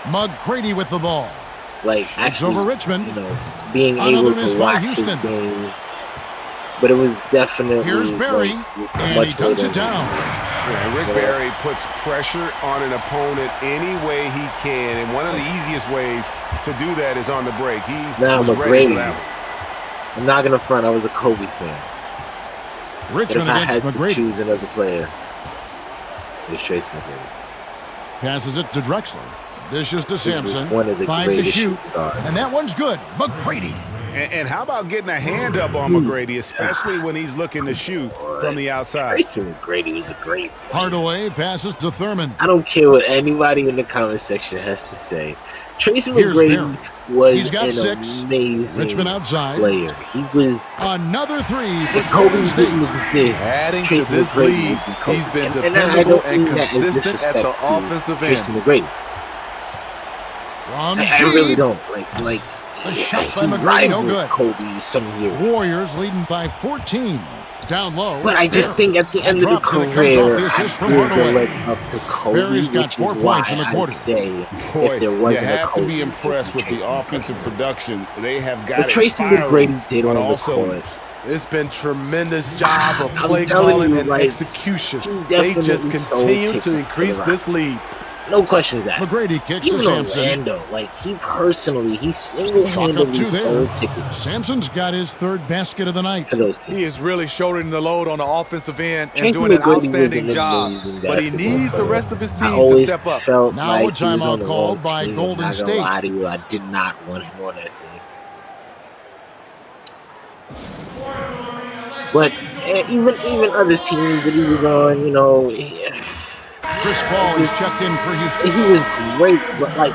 McGrady with the ball. Like, actually, over Richmond. You know, being Another able to watch this game. But it was definitely. Here's Barry, like, and he dunks it down. Yeah, Rick Barry puts pressure on an opponent any way he can, and one of the easiest ways to do that is on the break. He was ready for that one. I'm not gonna front. I was a Kobe fan. Richmond but if I had McGrady. to choose another player, it's Tracy McGrady. Passes it to Drexler. Dishes to Sampson. One of the 5 to shoot, guards. and that one's good. McGrady. And how about getting a hand up on McGrady, especially when he's looking to shoot from the outside? Tracy McGrady was a great player. Hardaway passes to Thurman. I don't care what anybody in the comment section has to say. Tracy Here's McGrady was got an 6. amazing Richmond outside. player. He was another 3 for if Kobe Golden State. didn't exist. Adding Tracy to this McGrady lead, would be Kobe. he's been And I dependable don't and mean that as consistent at the disrespect to offensive Tracy end. McGrady. From I really don't like. The shot he by McGrady, no rivaled good. Kobe some years. Warriors leading by 14. Down low. But I just think at the end of the career, I give the leg up to Kobe, Barry's got 4 points in the quarter. Say Boy, if there wasn't you have a Kobe, to be impressed with the offensive production. They have got what Tracy McGrady did on the court. It's been tremendous job of play telling calling you, and like, execution. he They just definitely sold continue tickets to for increase the this Rockets. lead. No questions asked. McGrady kicks Even to Sampson. Orlando, like he Chalk single-handedly up 2 there. sold tickets Sampson's got his 3rd basket of the night. for those teams. He is really shouldering the load on the offensive end and Tracy doing an McGrady was outstanding an job. amazing But he basketball needs the player. rest of his I team to always step up. felt Now like a he was on timeout the called wrong by team. Golden Not gonna State. lie to you, I did not want him on that team. But even other teams that he was on, you know, Chris Paul is checked in for Houston. he was great. But like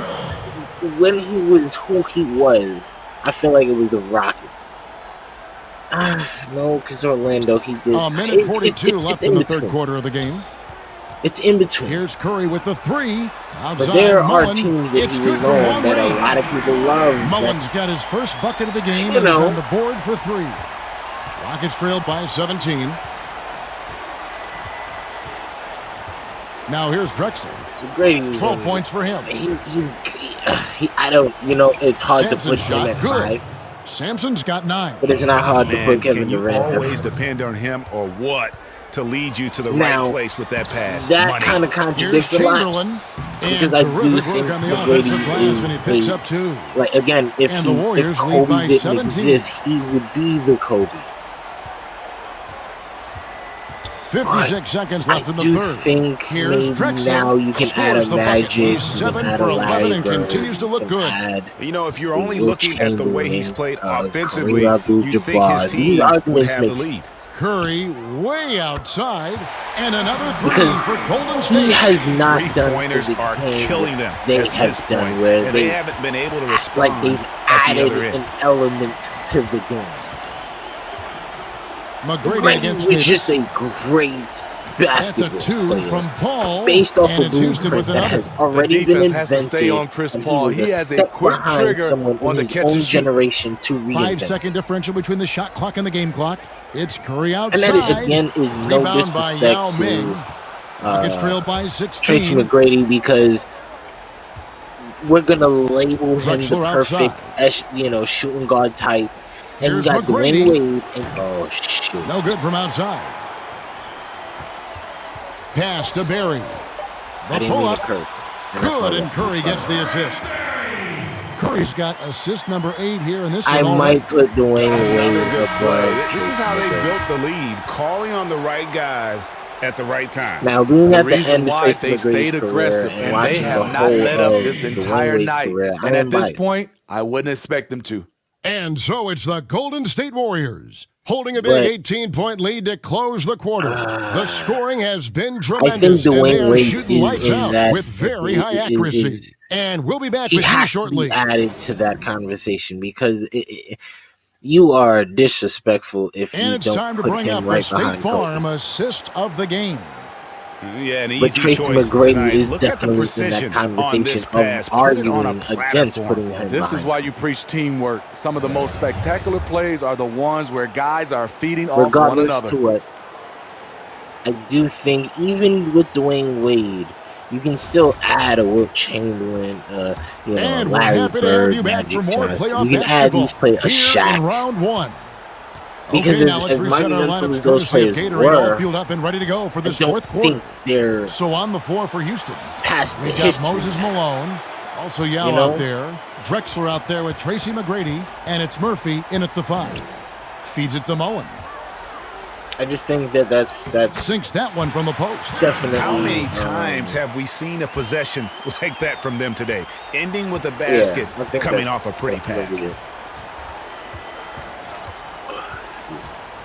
when he was who he was, I feel like it was the Rockets. No, because Orlando, he did. A minute 42 left in the between. 3rd quarter of the game. It's in between. Here's Curry with the 3. Outside, But there are Mullen. teams that It's he good was for on one that a range. lot of people love. Mullen's got his first bucket of the game You and is know. on the board for 3. Rockets trailed by 17. Now here's Drexler. Grady was 12 on- points for him. I don't, you know, it's hard Sampson to put him shot at good. 5, Sampson's got 9. but it's not hard to Man, put Kevin can you Durant at always 5. depend on him or what to lead you to the Now, right place with that pass? That Money. kind of Here's contradicts a lot. Chamberlain. And Because I do terrific think work on the McGrady offensive glass, is and he picks a- up 2. Like, again, if And the Warriors lead Kobe by didn't 17. exist, he would be the Kobe. 56 seconds left in the do third. think Here's maybe Drexler. now you can add a Scores the bucket. Magic, He's you can 7 add for a 11 and Larry continues to Bird, look you can good. add You know, if you're a only Will looking at the way he's Chamberlain, played Kareem offensively, you think his Abdul-Jabbar. These team would arguments have make the lead. sense. Curry way outside, and another three Because for Golden State. he has not done Three-pointers the are game killing them they at have this done point, where and they haven't been able to respond like they've at the added other end. an element to the game. McGrady Grady against was Davis. just a great basketball That's a 2 player from Paul. based off and a it's Houston blueprint with that another. has already been defense has to invented. stay on Chris and Paul. He, He was a has a step quick behind trigger someone on in the his catch own and shoot. generation to reinvent. 5-second differential between the shot clock and the game clock. It's Curry And outside. that, again, is no Rebound by Yao disrespect Ming. to Rockets trailed by 16. Tracy McGrady, because we're going to label him the Drexler perfect shooting guard type. And Here's you got McGrady. Dwayne Wade. And, oh, shoot. No good from outside. Pass to Barry. I The didn't mean to pull-up. curse. Good, and Curry gets the assist. Curry's got assist number 8 here in this I one might already. put Dwayne Another Wade good play. above This is how they Tracy built the lead, calling on the right guys at the right time. Now, being The at the reason end of why Tracy they've McGrady's stayed career aggressive, and and they watching the have not whole let up of this Dwayne entire Wade's night. career, And I at am this biased. point, I wouldn't expect them to. And so it's the Golden State Warriors holding a But- big 18-point lead to close the quarter. The scoring has been I think tremendous, and they Dwayne are Wade shooting is lights in out that with very high accuracy. And we'll be back he with you has shortly. to be added to that conversation because you are disrespectful if And you it's don't time to put bring him up a right State behind Farm Kobe. assist of the game. Yeah, an But easy Tracy choice McGrady tonight. is Look at the definitely in precision that on conversation this of pass. Put it on a arguing against platform. putting him This behind. is why you preach teamwork. Some of the most spectacular plays are the ones where guys are feeding off one Regardless another. to what, I do think even with Dwayne Wade, you can still add a Wilt Chamberlain, And we're Larry happy to have Bird, you back Magic for more Johnson. playoff You can add basketball these players, a here in Shaq. round 1. Because Okay, now let's as reset our monumental lineups as those courtesy of players Gatorade, all were, fueled up and ready to go for I this don't fourth quarter. think they're So on the floor for Houston. past the We've got history. Moses Malone, also Yao You know? out there, Drexler out there with Tracy McGrady, and it's Murphy in at the 5. Feeds it to Mullen. I just think that's Sinks that one from the post. definitely. How many times have we seen a possession like that from them today, ending with a yeah, basket I think coming that's off a pretty pass? definitely it.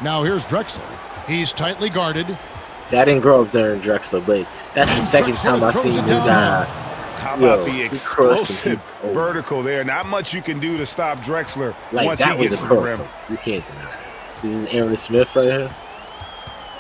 Now here's Drexler. He's tightly guarded. See, I didn't grow up during Drexler, but that's the second time I've seen this guy. How about the he crossed explosive some people. vertical there? Not much you can do to stop Drexler Like once that he was gets a to the cross. rim. You can't deny it. This is Aaron Smith right here.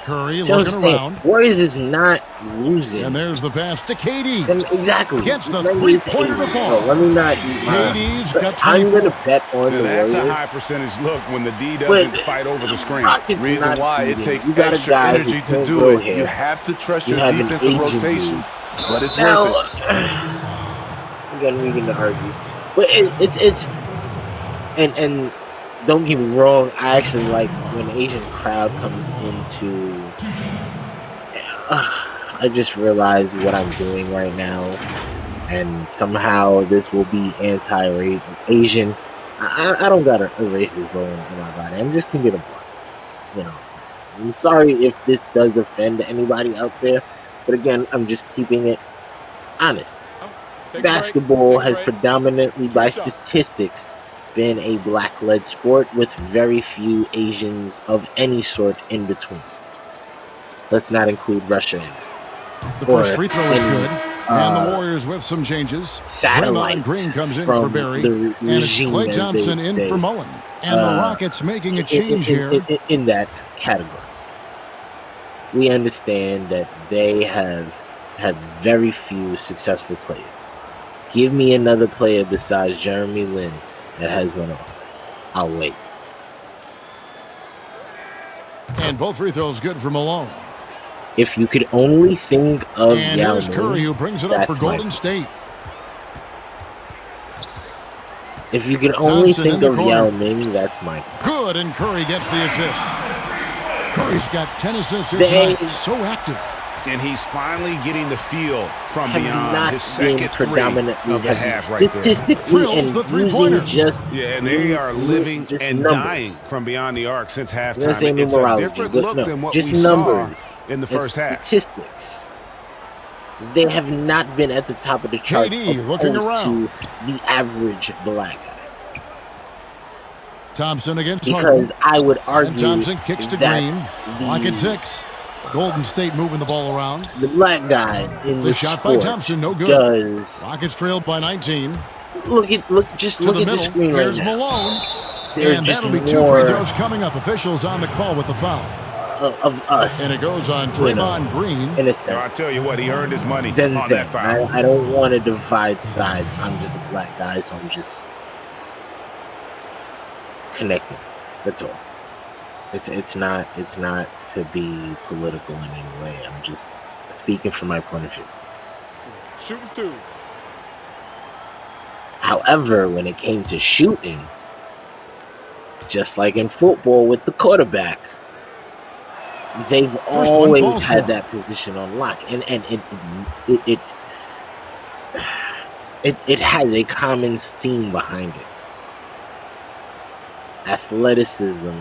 Curry See what I'm looking saying? around. Warriors is not losing. And there's the pass to KD. And exactly. Gets the Let me three-pointer take- to fall. Let me not eat mine. KD's But got I'm 24. going to bet on Now, the that's a Warriors. high percentage look when the D doesn't But fight over the screen. Rockets Reason not why it beating. takes You got a extra guy who energy to can't do go it. here. You have to trust You your have an defensive agency. rotations, but it's Now, worth it. again, we're going to argue. But it's and don't get me wrong, I actually like when the Asian crowd comes into. I just realized what I'm doing right now, and somehow this will be anti-Asian. I don't got a racist bone in my body. I'm just gonna get a block. You know, I'm sorry if this does offend anybody out there, but again, I'm just keeping it honest. Basketball has predominantly, by statistics, been a black-led sport with very few Asians of any sort in between. Let's not include Russia in it. The first Or free throw is in, good. And the Warriors with some changes. Satellites Draymond Green comes in for from Barry. the And it's regime, Klay as Thompson they'd in say. for Mullen. And the Rockets making a change here. In that category. We understand that they have had very few successful plays. Give me another player besides Jeremy Lin that has went off. I'll wait. And both free throws good for Malone. If you could only think of And Yao here's Ming, Curry who brings it up for that's my Golden State. If you could only Thompson in think the of corner. Yao Ming, that's mine. Good, and Curry gets the assist. Curry's got 10 assists here They tonight. So active. And he's finally getting the feel from Have beyond not his been second three predominantly of the heavy half right there. statistically Drills and the using three-pointer. just Yeah, and they are living just and numbers. dying from beyond the arc since I'm gonna halftime. say It's a numerology, different but look no, than what just we numbers. saw in the first half. Statistics, they have not been at the top of the charts looking around to the average black guy. Thompson against because I would argue and Thompson kicks to that Green. Lock at 6. Golden State moving the ball around. The black guy in the shot by Thompson, no good. Rockets trailed by 19. Look at the screen right Here's now. Malone. There's and just that'll be 2 free throws coming up. Officials on the call with the foul. Of us. And it goes on Draymond Green. In a sense. I'll tell you what, he earned his money on that foul. I don't want to divide sides. I'm just a black guy, so I'm just connecting. That's all. It's not to be political in any way. I'm just speaking from my point of view. Shooting 2. However, when it came to shooting, just like in football with the quarterback, they've always had that position on lock, and it has a common theme behind it: athleticism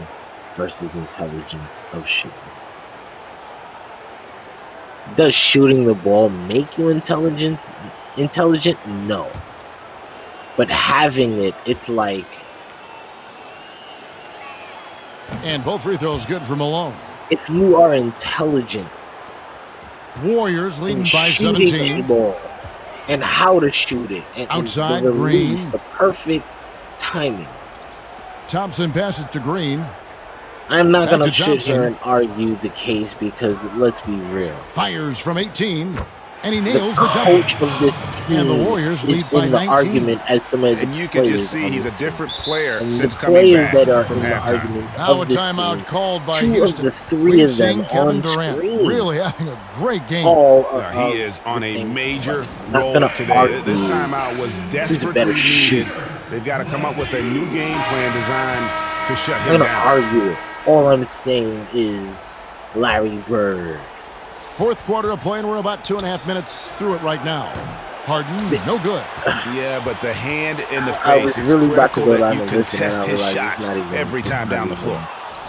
versus intelligence of shooting. Does shooting the ball make you intelligent? No. But having it, it's like... And both free throws good for Malone. If you are intelligent... Warriors leading by 17. A ball and how to shoot it. And outside, the release, Green. The perfect timing. Thompson passes to Green. I'm not going to sit here and argue the case because, let's be real. Fires from 18, and he nails the coach of this team and the Warriors is lead by in the 19. argument as some of the and you can just see he's a different player and since the coming back that are from in the halftime. argument Now a of this timeout team, called by 2 Houston. of the 3 We've of them seen Kevin on Durant screen. really having a great game. He is on a major role today. This timeout was desperately needed. They've got to come up with a new game plan designed to shut him down. I'm going to argue it. All I'm saying is Larry Bird. Fourth quarter of play, and we're about 2.5 minutes through it right now. Harden, no good. Yeah, but the hand in the face is really critical that you contest his shots every time down the floor.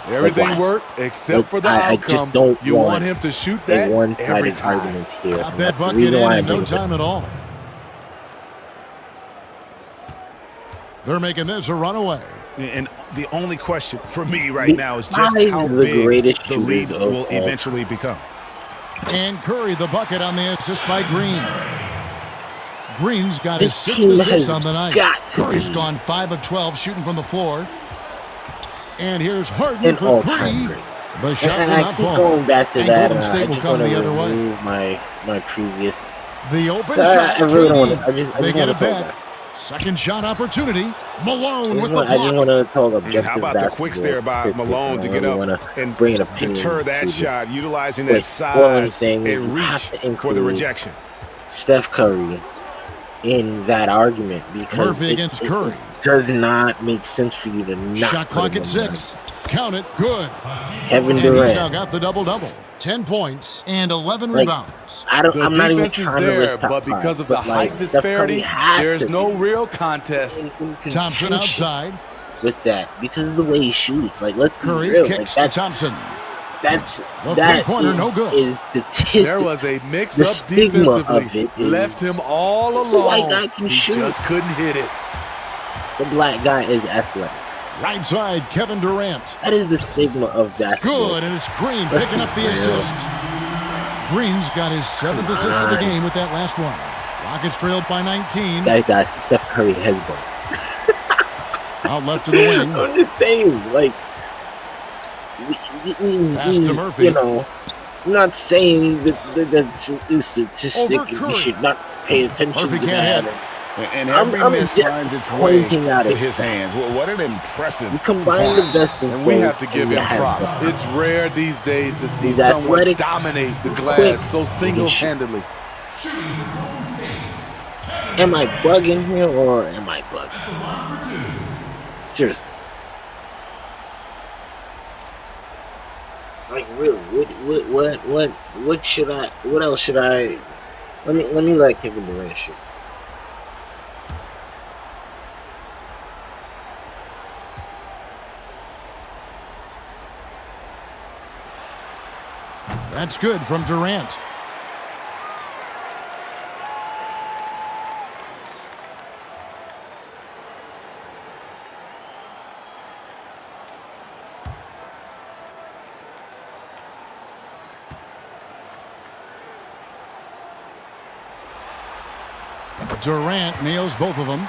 Everything worked except for the outcome. You want him to shoot that every time. Here. Got that bucket in no time at all. They're making this a runaway. And the only question for me right now is just how big the lead will eventually become. And Curry, the bucket on the assist by Green. Green's got his 6th assist on the night. Curry's gone 5 of 12 shooting from the floor. And here's Harden for 3. The shot will not fall. Going back to and that, Golden State will come the other way. My previous. The open shot. I really don't want to. I just they get want it to back. Second shot opportunity. Malone with the block. I just want to talk objective. How about the quicks there by Malone to get up and bring an deter that shot, utilizing that size and reach for the rejection? Steph Curry in that argument because Murphy against Curry. Does not make sense for you to not. Shot clock at 6. Count it. Good. Kevin and Durant. He's now got the double-double. 10 points and 11 rebounds. I'm not even trying to list top but because 5, of the height disparity, there's no real contest. Thompson outside with that because of the way he shoots. Like, let's be Curry real. kicks like, to Thompson. That no good. Is statistic. There was a mix-up defensively. Left him all alone. The white guy can shoot. Just couldn't hit it. The black guy is athletic. Right side, Kevin Durant. That is the stigma of basketball. Good, and it's Green picking up the assist. Green's got his 7th assist of the game with that last one. Rockets trailed by 19. Guys, Steph Curry has both. Out left to the wing. I'm just saying, like, pass to Murphy. You know, I'm not saying that's statistic. You should not pay attention Murphy to can't that. hit. And every miss finds its way to his hands. Well, what an impressive You combine the best and we have to give him props. It's rare these days to see someone dominate the glass so single-handedly. Am I bugging here or am I bugging? Seriously. Like, really, what should I, what else should I, let me let Kevin Durant shoot. That's good from Durant. Durant nails both of them.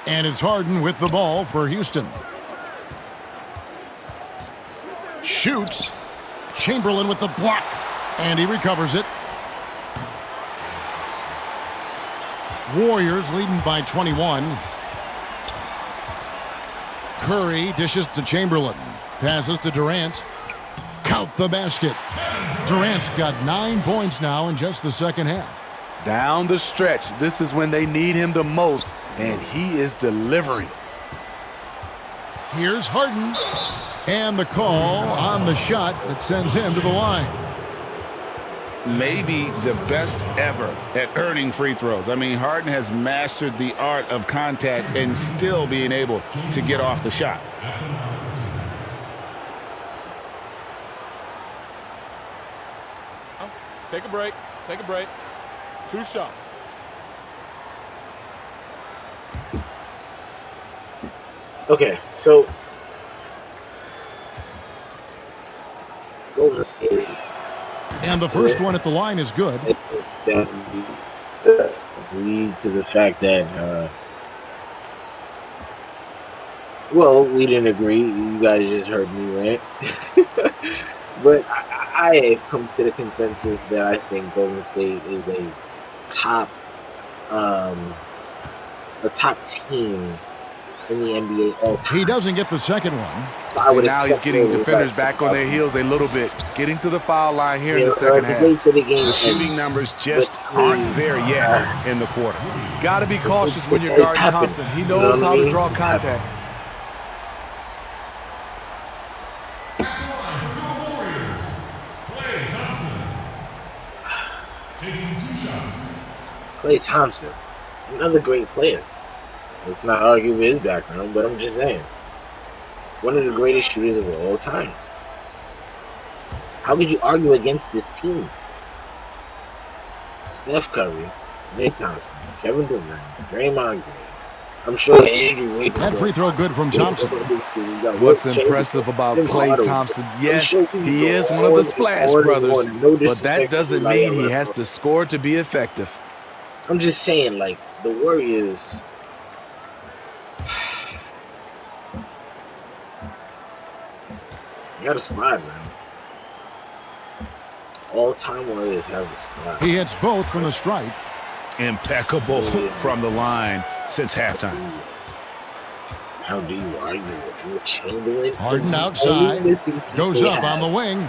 And it's Harden with the ball for Houston. Shoots. Chamberlain with the block. And he recovers it. Warriors leading by 21. Curry dishes to Chamberlain. Passes to Durant. Count the basket. Durant's got 9 points now in just the second half. Down the stretch, this is when they need him the most, and he is delivering. Here's Harden. And the call on the shot that sends him to the line. Maybe the best ever at earning free throws. I mean, Harden has mastered the art of contact and still being able to get off the shot. Take a break. Take a break. 2 shots. Okay, so Golden State. And the first one at the line is good. That lead to the fact that, well, we didn't agree. You guys just heard me rant. But I have come to the consensus that I think Golden State is a top team in the NBA all time. He doesn't get the second one. So now he's getting defenders back on their heels a little bit, getting to the foul line here in the second half. The shooting numbers just aren't there yet in the quarter. Got to be cautious when you're guarding Thompson. He knows how to draw contact. Klay Thompson, another great player. Let's not argue with his background, but I'm just saying. One of the greatest shooters of all time. How could you argue against this team? Steph Curry, Nick Thompson, Kevin Durant, Draymond Green. I'm sure Andrew Wiggins. That free throw good from Thompson. What's impressive about Klay Thompson, yes, he is one of the Splash Brothers, but that doesn't mean he has to score to be effective. I'm just saying, like, the Warriors. You got a squad, man. All-time Warriors have a squad. He hits both from the stripe. Impeccable from the line since halftime. How do you argue with Chamberlain? Harden outside. Goes up on the wing.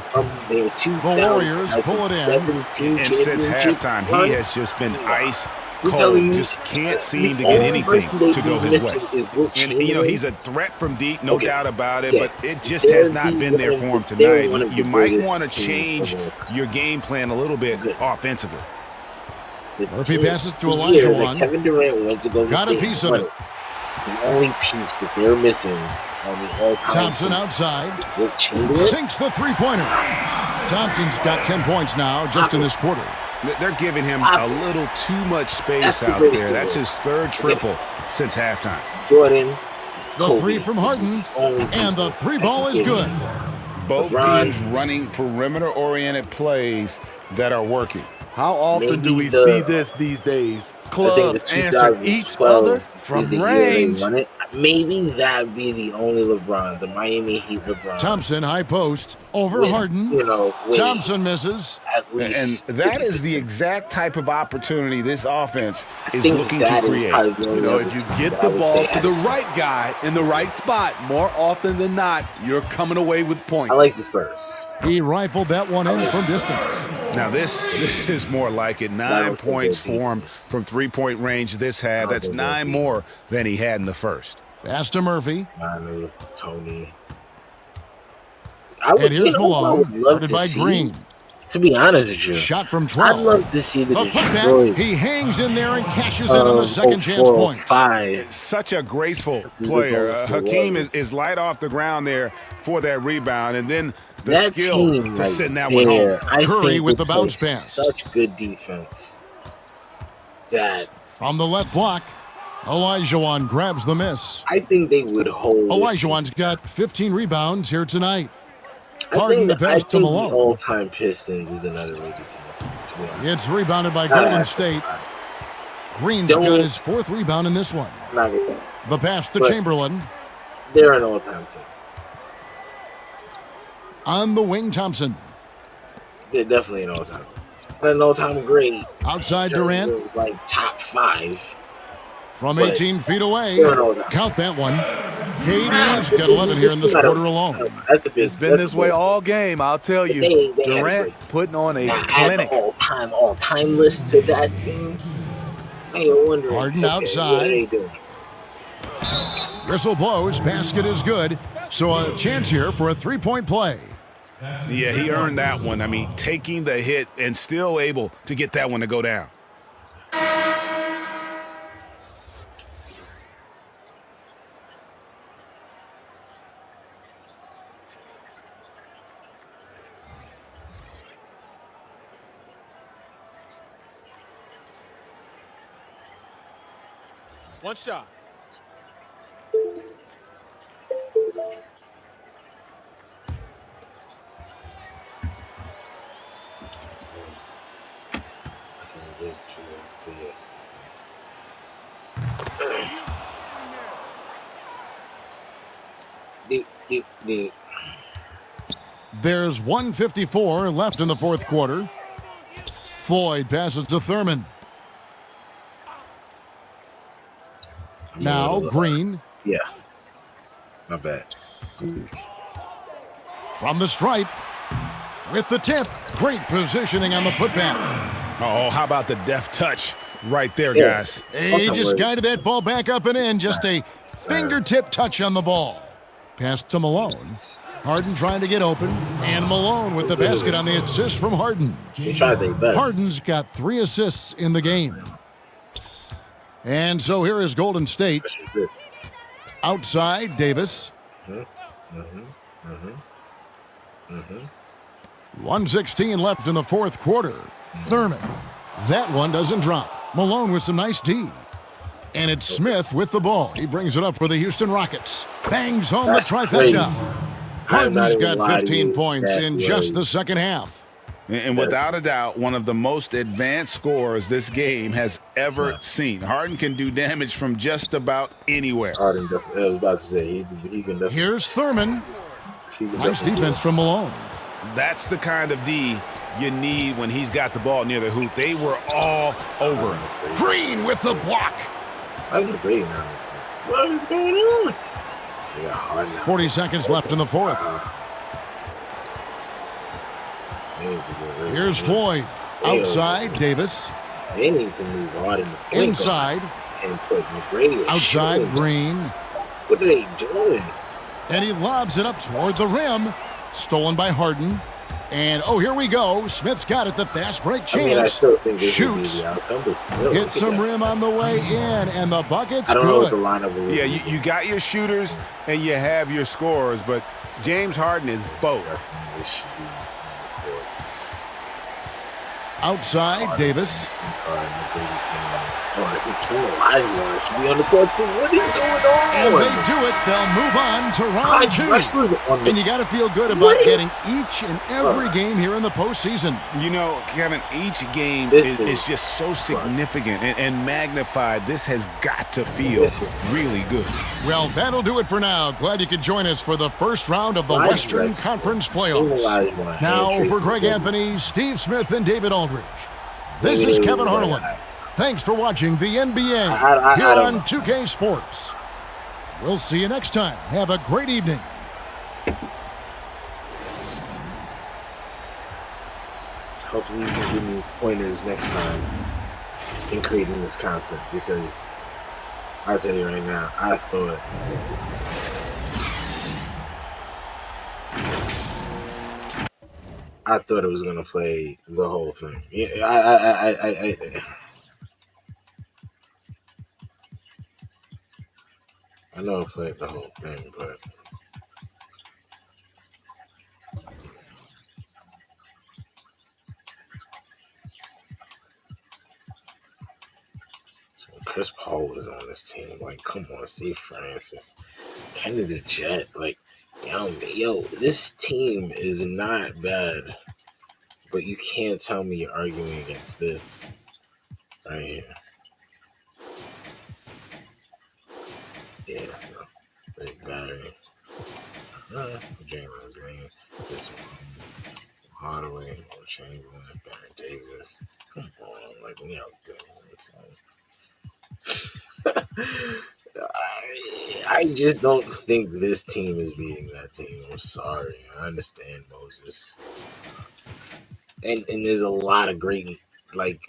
The Warriors pull it in. And since halftime, he has just been ice cold. Just can't seem to get anything to go his way. And, you know, he's a threat from deep, no doubt about it, but it just has not been there for him tonight. You might want to change your game plan a little bit offensively. Murphy passes to Elijah one. Kevin Durant went to Golden State. Got a piece of it. The only piece that they're missing on the all-time Thompson team outside. Sinks the three-pointer. Thompson's got 10 points now just in this quarter. They're giving him a little too much space out there. That's his third triple since halftime. Jordan. The three from Harden. And the three ball is good. Both teams running perimeter-oriented plays that are working. How often do we see this these days? Clubs answer each other from range. Maybe that'd be the only LeBron, the Miami Heat LeBron. Thompson, high post, over Harden. Thompson misses. And that is the exact type of opportunity this offense is looking to create. If you get the ball to the right guy in the right spot, more often than not, you're coming away with points. I like the Spurs. He rifled that one in from distance. Now this is more like it. 9 points for him from three-point range this half. That's 9 more than he had in the first. Pass to Murphy. Tony. And here's Malone, guarded by Green. To be honest with you, Shot from 12. I'd love to see the putback. Detroit. He hangs in there and cashes in on the second chance points. Such a graceful player. Hakeem is light off the ground there for that rebound, and then the skill to send that one home. Curry with the bounce pass. Such good defense. That from the left block, Olajuwon grabs the miss. I think they would hold. Olajuwon's got 15 rebounds here tonight. Harden the pass to Malone. The all-time Pistons is another rated team. It's rebounded by Golden State. Green's got his 4th rebound in this one. The pass to Chamberlain. They're an all-time team. On the wing, Thompson. They're definitely an all-time. An all-time great. Outside Durant. Like top 5. From 18 feet away. Count that one. KD's got 11 here in this quarter alone. It's been this way all game, I'll tell you. Durant putting on a clinic. Add all-time list to that team. I wonder. Harden outside. Whistle blows. Basket is good. So a chance here for a 3-point play. Yeah, he earned that one. I mean, taking the hit and still able to get that one to go down. One shot. There's 1:54 left in the 4th quarter. Floyd passes to Thurman. Now Green. Yeah. My bad. From the stripe. With the tip. Great positioning on the putback. Oh, how about the deft touch right there, guys? He just guided that ball back up and in. Just a fingertip touch on the ball. Pass to Malone. Harden trying to get open. And Malone with the basket on the assist from Harden. They tried their best. Harden's got 3 assists in the game. And so here is Golden State. Outside, Davis. 1:16 left in the 4th quarter. Thurman. That one doesn't drop. Malone with some nice D. And it's Smith with the ball. He brings it up for the Houston Rockets. Bangs home the trifecta. Harden's got 15 points in just the second half. And without a doubt, one of the most advanced scorers this game has ever seen. Harden can do damage from just about anywhere. Harden, I was about to say, he can definitely. Here's Thurman. Nice defense from Malone. That's the kind of D you need when he's got the ball near the hoop. They were all over him. Green with the block. I'm debating now. What is going on? 40 seconds left in the 4th. Here's Floyd. Outside, Davis. They need to move Harden inside. And put McGrady outside, Green. What are they doing? And he lobs it up toward the rim. Stolen by Harden. And, oh, here we go. Smith's got it, the fast break chance. I still think shoots. Hits some rim on the way in, and the bucket's I don't know what good. the lineup will Yeah, you got your shooters and you have your scorers, but James Harden is both. Outside, Davis. Should be on the court too. What is going on? And they do it. They'll move on to round 2. And you got to feel good about getting each and every game here in the postseason. You know, Kevin, each game is just so significant and magnified. This has got to feel really good. Well, that'll do it for now. Glad you could join us for the first round of the Western Conference Playoffs. Now, for Greg Anthony, Steve Smith, and David Aldridge, this is Kevin Harlan. Thanks for watching the NBA here on 2K Sports. We'll see you next time. Have a great evening. Hopefully you can give me pointers next time in creating this content, because I'll tell you right now, I thought I thought it was gonna play the whole thing. Yeah, I know it played the whole thing, but Chris Paul was on this team. Like, come on, Steve Francis, Kenny the Jet. Like, yo, this team is not bad, but you can't tell me you're arguing against this right here. Yeah, no. Big Barry. Jalen Green. This one. Hardaway. Chamberlain. Barry Davis. Come on. Like, we out there. I just don't think this team is beating that team. I'm sorry. I understand Moses. And there's a lot of great, like,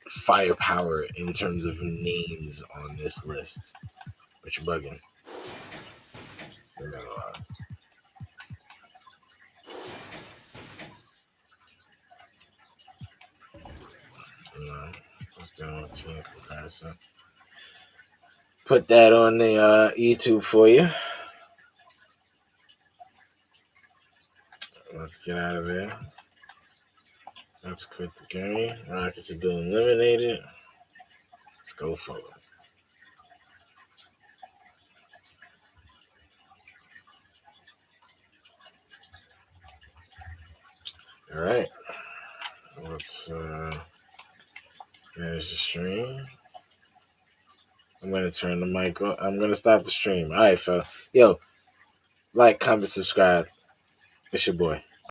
firepower in terms of names on this list. But you're bugging. Let's do a team comparison. Put that on the YouTube for you. Let's get out of there. Let's quit the game. Rockets have been eliminated. Let's go forward. All right. Let's manage the stream. I'm going to turn the mic off. I'm going to stop the stream. All right, fella. Yo, like, comment, subscribe. It's your boy.